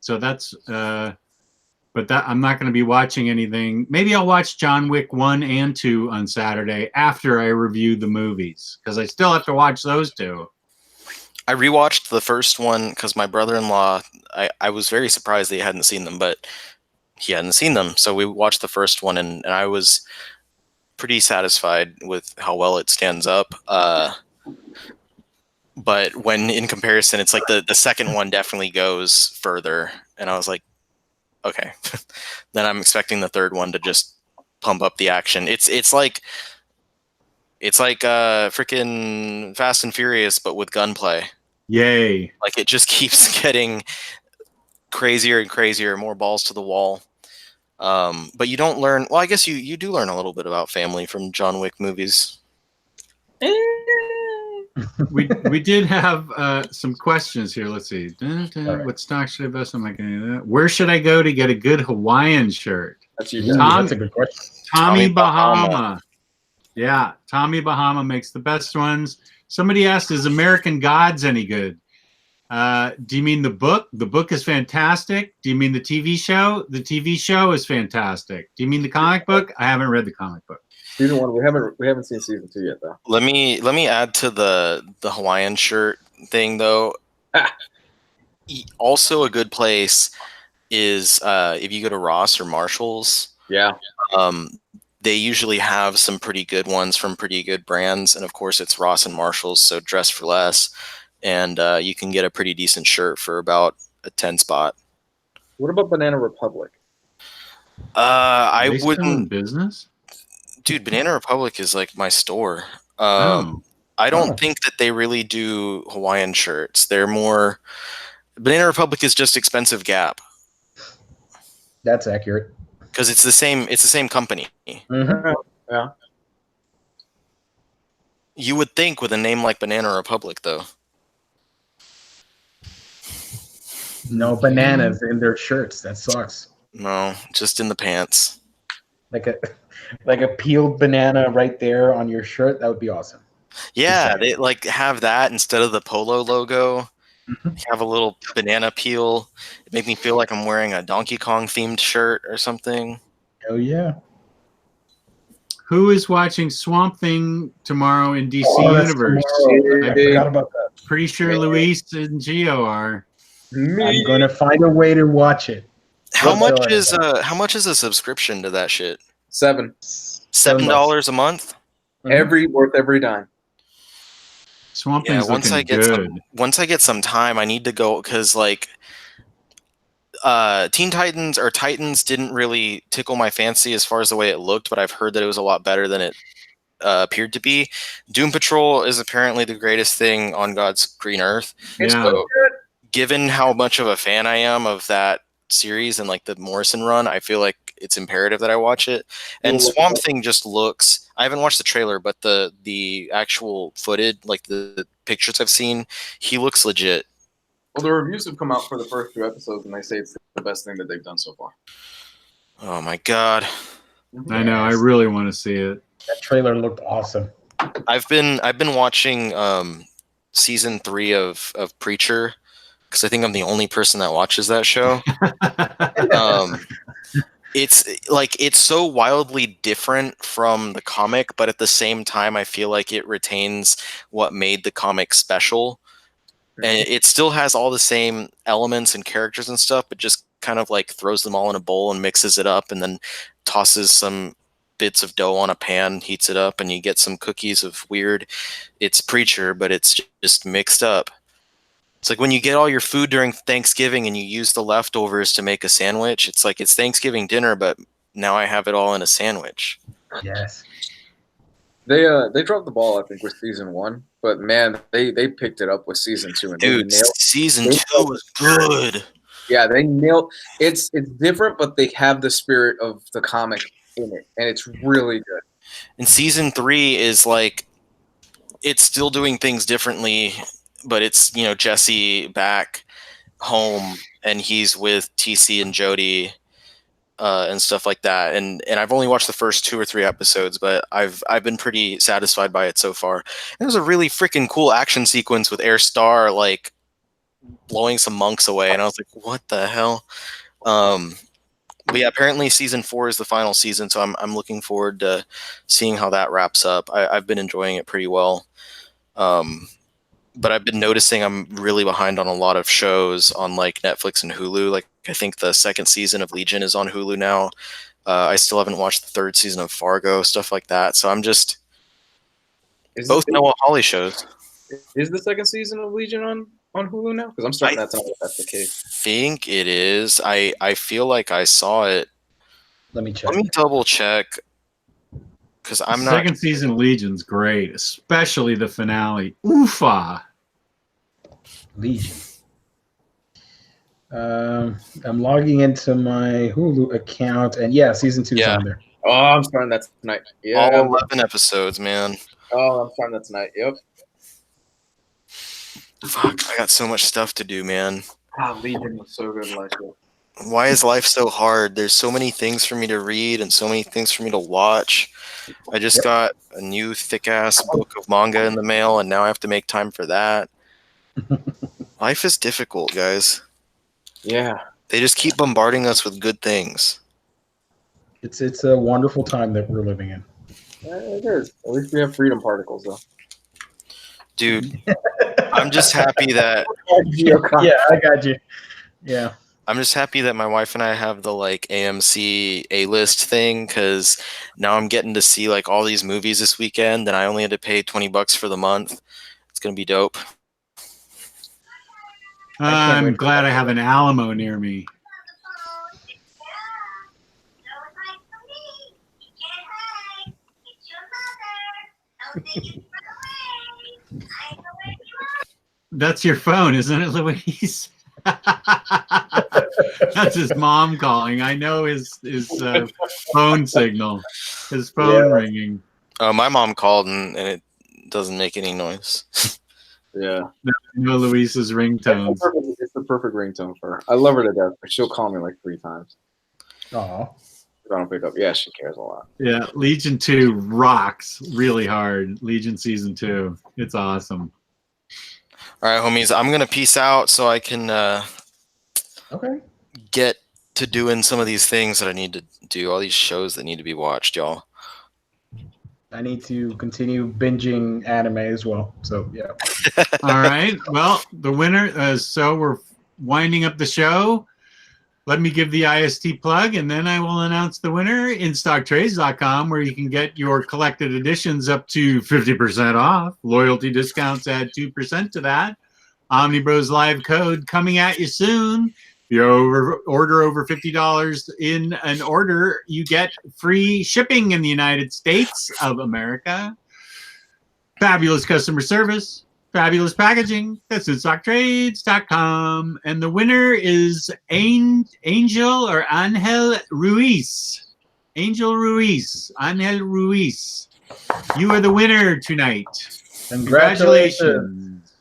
So that's but that I'm not going to be watching anything. Maybe I'll watch John Wick 1 and 2 on Saturday after I review the movies, because I still have to watch those 2. I rewatched the first one because my brother-in-law, I was very surprised that he hadn't seen them, but he hadn't seen them. So we watched the first one, and I was pretty satisfied with how well it stands up. But when in comparison, it's like the second one definitely goes further. And I was like, okay. Then I'm expecting the third one to just pump up the action. It's like freaking Fast and Furious, but with gunplay. Yay. Like it just keeps getting crazier and crazier, more balls to the wall. But you don't learn. Well, I guess you do learn a little bit about family from John Wick movies. We did have some questions here. Let's see. What stock should I invest in? Where should I go to get a good Hawaiian shirt? That's you. That's a good question. Tommy Bahama. Yeah, Tommy Bahama makes the best ones. Somebody asked, is American Gods any good? Do you mean the book? The book is fantastic. Do you mean the TV show? The TV show is fantastic. Do you mean the comic book? I haven't read the comic book. Season 1, we haven't seen season 2 yet though. Let me add to the Hawaiian shirt thing though. Ah. Also, a good place is if you go to Ross or Marshalls. Yeah. They usually have some pretty good ones from pretty good brands, and of course it's Ross and Marshalls, so dress for less, and you can get a pretty decent shirt for about a 10 spot. What about Banana Republic? I They still in wouldn't, business. dude. Banana Republic is like my store. Oh, I don't Oh. think that they really do Hawaiian shirts. They're more. Banana Republic is just expensive Gap That's accurate. because it's the same. It's the same company. Mhm. Yeah. You would think with a name like Banana Republic, though. No bananas in their shirts. That sucks. No, just in the pants. Like a peeled banana right there on your shirt. That would be awesome. Yeah, Exactly. they like have that instead of the polo logo. Mhm. Have a little banana peel. It made me feel like I'm wearing a Donkey Kong themed shirt or something. Oh yeah. who is watching Swamp Thing tomorrow in DC Oh, that's Universe? tomorrow. I forgot about that. Pretty sure Yeah. Luis and Gio are. I'm gonna find a way to watch it. How What much the- is how much is a subscription to that shit? $7. $7 a month? Mhm. Worth every dime. Swamp Yeah, Thing's looking good. once I get some time, I need to go because like Teen Titans or Titans didn't really tickle my fancy as far as the way it looked, but I've heard that it was a lot better than it appeared to be. Doom Patrol is apparently the greatest thing on God's green earth. It's Yeah. so good. Given how much of a fan I am of that series and like the Morrison run, I feel like it's imperative that I watch it. And You'll Swamp love it. Thing just looks. I haven't watched the trailer, but the actual footage, like the pictures I've seen, he looks legit. Well, the reviews have come out for the first 2 episodes, and they say it's the best thing that they've done so far. Oh my god. I know. I really want to see it. That trailer looked awesome. I've been watching season 3 of Preacher because I think I'm the only person that watches that show. It's so wildly different from the comic, but at the same time I feel like it retains what made the comic special. And it still has all the same elements and characters and stuff, but just kind of like throws them all in a bowl and mixes it up and then tosses some bits of dough on a pan, heats it up, and you get some cookies of weird. It's Preacher, but it's just mixed up. It's like when you get all your food during Thanksgiving and you use the leftovers to make a sandwich. It's like it's Thanksgiving dinner, but now I have it all in a sandwich. Yes. They dropped the ball, I think, with season 1, but man, they picked it up with season 2, and Dude, they nailed. season they 2 nailed- was good. Yeah, they nailed. It's different, but they have the spirit of the comic in it, and it's really good. And season 3 is like it's still doing things differently, but it's, you know, Jesse back home and he's with TC and Jody and stuff like that. And I've only watched the first 2 or 3 episodes, but I've been pretty satisfied by it so far. And there's a really freaking cool action sequence with Air Star like blowing some monks away, and I was like, what the hell? But yeah, apparently season 4 is the final season, so I'm looking forward to seeing how that wraps up. I've been enjoying it pretty well. But I've been noticing I'm really behind on a lot of shows on like Netflix and Hulu. Like I think the 2nd season of Legion is on Hulu now. I still haven't watched the 3rd season of Fargo, stuff like that. So I'm just both Noah Hawley shows. Is the 2nd season of Legion on Hulu now? Because I'm starting that tonight if that's the case. Think it is. I feel like I saw it. Let me check. Let me double check because I'm not. Second season Legion's great, especially the finale. Oofa! Legion. I'm logging into my Hulu account, and yeah, season 2 is Yeah. on there. Oh, I'm starting that tonight. Yeah. All 11 episodes, man. Oh, I'm starting that tonight. Yep. Fuck, I got so much stuff to do, man. Ah, Legion was so good last year. Why is life so hard? There's so many things for me to read and so many things for me to watch. I just got a new thick-ass book of manga in the mail, and now I have to make time for that. Life is difficult, guys. Yeah. They just keep bombarding us with good things. It's a wonderful time that we're living in. It is. At least we have freedom particles, though. Dude, I'm just happy that Yeah, I got you. Yeah. I'm just happy that my wife and I have the like AMC A-list thing, because now I'm getting to see like all these movies this weekend, and I only had to pay $20 for the month. It's gonna be dope. I'm glad I have an Alamo near me. That's your phone, isn't it, Louise? That's his mom calling. I know his phone signal, his phone ringing. Oh, my mom called and it doesn't make any noise. Yeah. No, Louise's ringtones. It's the perfect ringtone for her. I love her to death, but she'll call me like 3 times. Oh. If I don't pick up. Yeah, she cares a lot. Yeah, Legion 2 rocks really hard. Legion Season 2. It's awesome. All right, homies, I'm going to peace out so I can Okay. get to doing some of these things that I need to do, all these shows that need to be watched, y'all. I need to continue binging anime as well. So, yeah. All right. Well, the winner, so we're winding up the show. Let me give the IST plug, and then I will announce the winner. InStockTrades.com, where you can get your collected editions up to 50% off. Loyalty discounts add 2% to that. Omnibros Live code coming at you soon. If you order over $50 in an order, you get free shipping in the United States of America. Fabulous customer service. Fabulous packaging. That's InStockTrades.com. And the winner is Angel or Angel Ruiz. Angel Ruiz. Angel Ruiz. You are the winner tonight. Congratulations.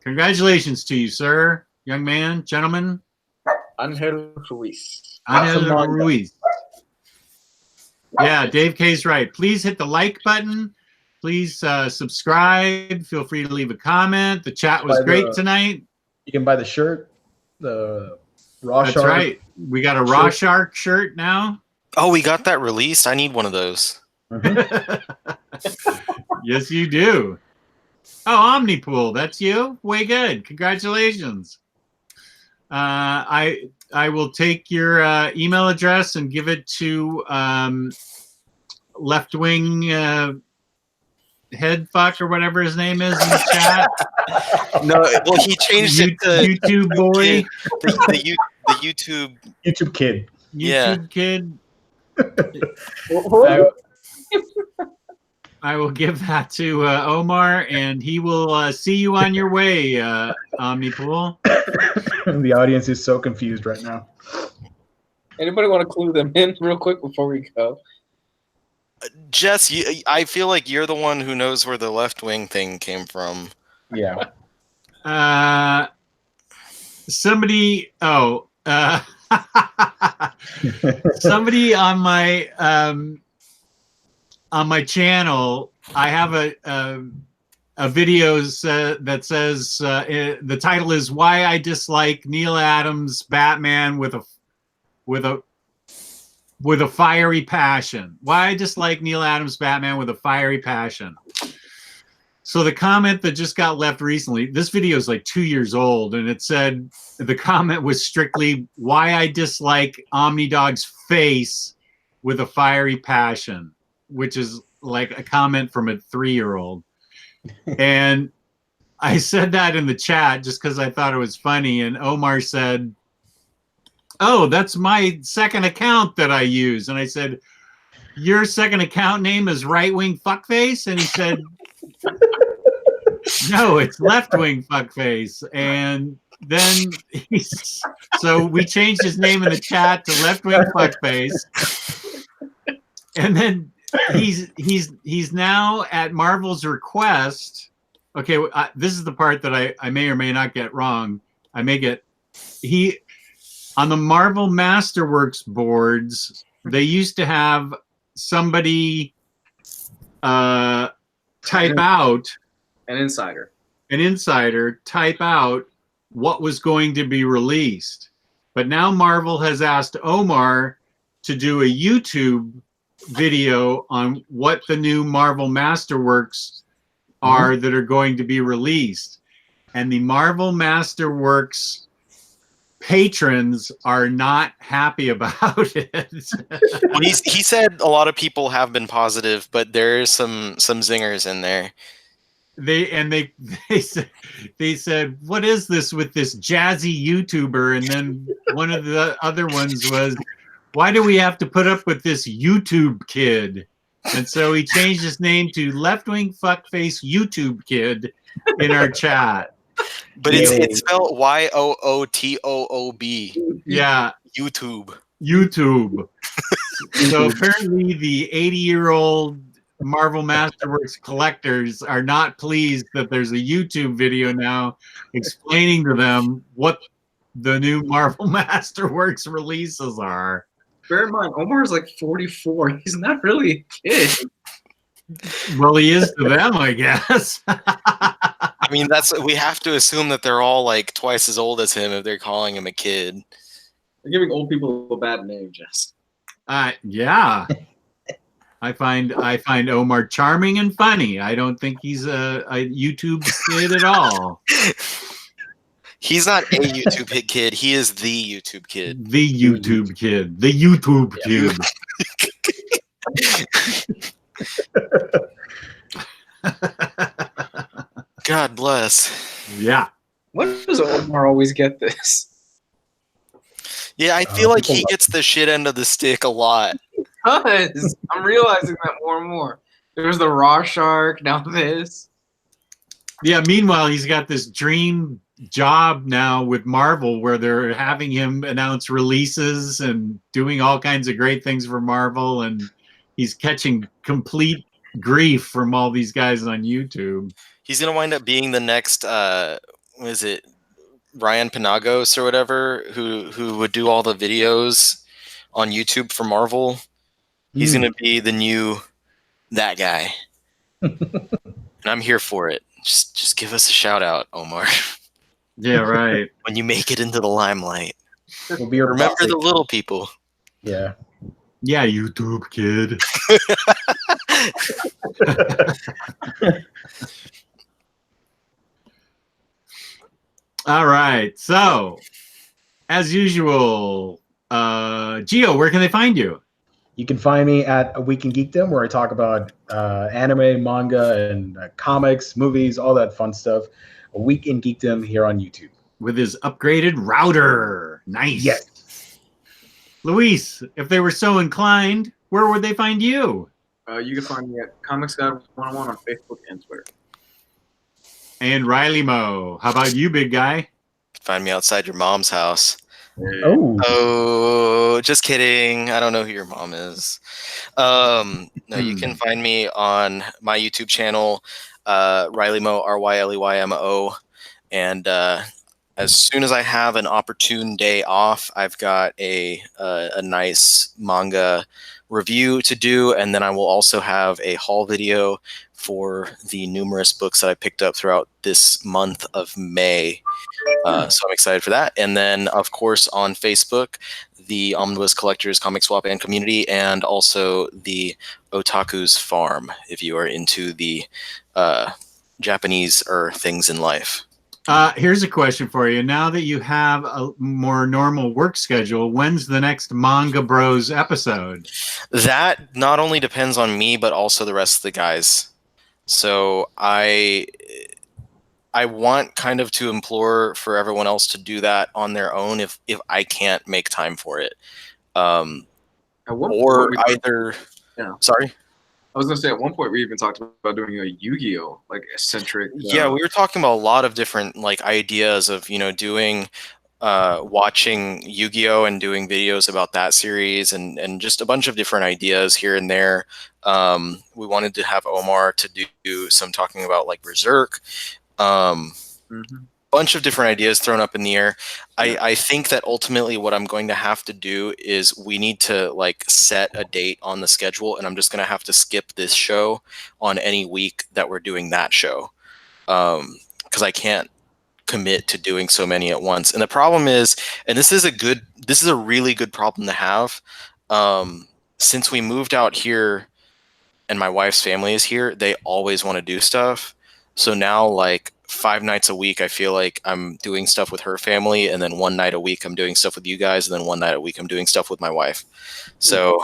Congratulations to you, sir. Young man, gentleman. Angel Ruiz. Angel Ruiz. Yeah, Dave K's right. Please hit the like button. Please subscribe. Feel free to leave a comment. The chat was great tonight. You can buy the shirt, the Raw Shark. That's right. We got a Raw Shark shirt now. Oh, we got that released? I need one of those. Yes, you do. Oh, Omnipool, that's you? Way good. Congratulations. I will take your email address and give it to left-wing head fuck or whatever his name is in the chat. No, well, he changed it to YouTube boy. The YouTube kid. YouTube kid. I will give that to Omar, and he will see you on your way, Omnipool. The audience is so confused right now. Anybody want to clue them in real quick before we go? Jess, I feel like you're the one who knows where the left-wing thing came from. Yeah. Somebody. Oh. Somebody on my channel, I have a videos that says the title is "Why I Dislike Neil Adams' Batman with a Fiery Passion." Why I dislike Neil Adams' Batman with a fiery passion. So the comment that just got left recently, this video is like 2 years old, and it said the comment was strictly why I dislike Omnidog's face with a fiery passion, which is like a comment from a 3-year-old. And I said that in the chat just because I thought it was funny. And Omar said, "Oh, that's my second account that I use." And I said, "Your second account name is Right Wing Fuckface?" And he said, "No, it's Left Wing Fuckface." And then so we changed his name in the chat to Left Wing Fuckface. And then he's now at Marvel's request. Okay, this is the part that I may or may not get wrong. I may get on the Marvel Masterworks boards. They used to have somebody type out an insider type out what was going to be released. But now Marvel has asked Omar to do a YouTube video on what the new Marvel Masterworks are that are going to be released, and the Marvel Masterworks patrons are not happy about it. Well, he said a lot of people have been positive, but there's some zingers in there. They said, what is this with this jazzy YouTuber? And then one of the other ones was, why do we have to put up with this YouTube kid? And so he changed his name to Left-Wing Fuckface YouTube Kid in our chat. But it's spelled YOOTOOB. Yeah. YouTube. So apparently the 80-year-old Marvel Masterworks collectors are not pleased that there's a YouTube video now explaining to them what the new Marvel Masterworks releases are. Bear in mind, Omar's like 44. He's not really a kid. Well, he is to them, I guess. I mean, we have to assume that they're all like twice as old as him if they're calling him a kid. They're giving old people a bad name, Jess. Yeah. I find Omar charming and funny. I don't think he's a YouTube kid at all. He's not a YouTube kid. He is the YouTube kid. The YouTube kid. The YouTube kid. God bless. Yeah. When does Omar always get this? Yeah, I feel like he gets the shit end of the stick a lot. Because I'm realizing that more and more. There's the raw shark, now this. Yeah, meanwhile, he's got this dream job now with Marvel where they're having him announce releases and doing all kinds of great things for Marvel, and he's catching complete grief from all these guys on YouTube. He's going to wind up being the next, what is it, Ryan Penagos or whatever, who would do all the videos on YouTube for Marvel. He's going to be the new that guy. And I'm here for it. Just give us a shout out, Omar. Yeah, right. When you make it into the limelight. We'll be Remember the little people. Yeah. Yeah, YouTube kid. All right. So, as usual, Gio, where can they find you? You can find me at A Week in Geekdom, where I talk about anime, manga, and comics, movies, all that fun stuff. A Week in Geekdom here on YouTube. With his upgraded router. Nice. Yes. Luis, if they were so inclined, where would they find you? You can find me at Comics God 101 on Facebook and Twitter. And Ryley Mo. How about you, big guy? Find me outside your mom's house. Oh. Just kidding. I don't know who your mom is. No, you can find me on my YouTube channel, Ryleymo, RYLEYMO. And as soon as I have an opportune day off, I've got a nice manga review to do, and then I will also have a haul video for the numerous books that I picked up throughout this month of May. So I'm excited for that. And then, of course, on Facebook, the Omnibus Collectors Comic Swap and Community, and also the Otaku's Farm, if you are into the Japanese things in life. Here's a question for you. Now that you have a more normal work schedule, when's the next Manga Bros episode? That not only depends on me, but also the rest of the guys. So I want kind of to implore for everyone else to do that on their own if I can't make time for it. Or either... Yeah. Sorry? I was going to say, at one point, we even talked about doing a Yu-Gi-Oh! Like, eccentric... Yeah, we were talking about a lot of different like ideas of, doing... watching Yu-Gi-Oh! And doing videos about that series and just a bunch of different ideas here and there. We wanted to have Omar to do some talking about like Berserk. Bunch of different ideas thrown up in the air. I think that ultimately what I'm going to have to do is we need to like set a date on the schedule, and I'm just going to have to skip this show on any week that we're doing that show. Because I can't commit to doing so many at once. And the problem is, and this is a really good problem to have. Since we moved out here and my wife's family is here, they always want to do stuff. So now, like 5 nights a week, I feel like I'm doing stuff with her family, and then 1 night a week I'm doing stuff with you guys, and then 1 night a week I'm doing stuff with my wife. So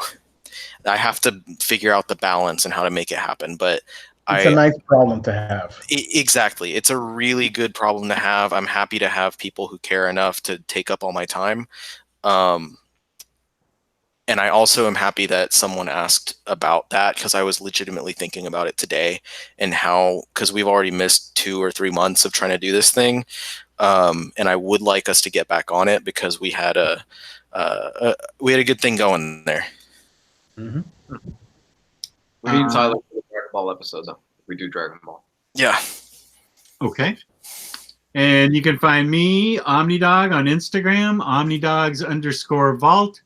I have to figure out the balance and how to make it happen. But It's a nice problem to have. Exactly. It's a really good problem to have. I'm happy to have people who care enough to take up all my time. And I also am happy that someone asked about that, because I was legitimately thinking about it today, and how, because we've already missed 2 or 3 months of trying to do this thing. And I would like us to get back on it, because we had a good thing going there. Mm-hmm. We need Tyler for the Dragon Ball episode, though. We do Dragon Ball. Yeah. Okay. And you can find me, Omnidog, on Instagram, omnidogs_vault.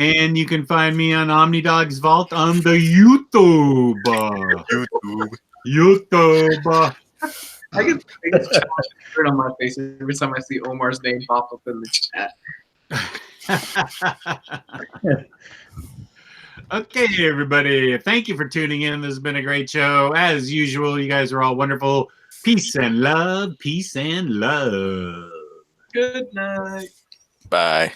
And you can find me on Omnidog's Vault on the YouTube. YouTube. I get shirt on my face every time I see Omar's name pop up in the chat. Okay, everybody. Thank you for tuning in. This has been a great show. As usual, you guys are all wonderful. Peace and love. Peace and love. Good night. Bye.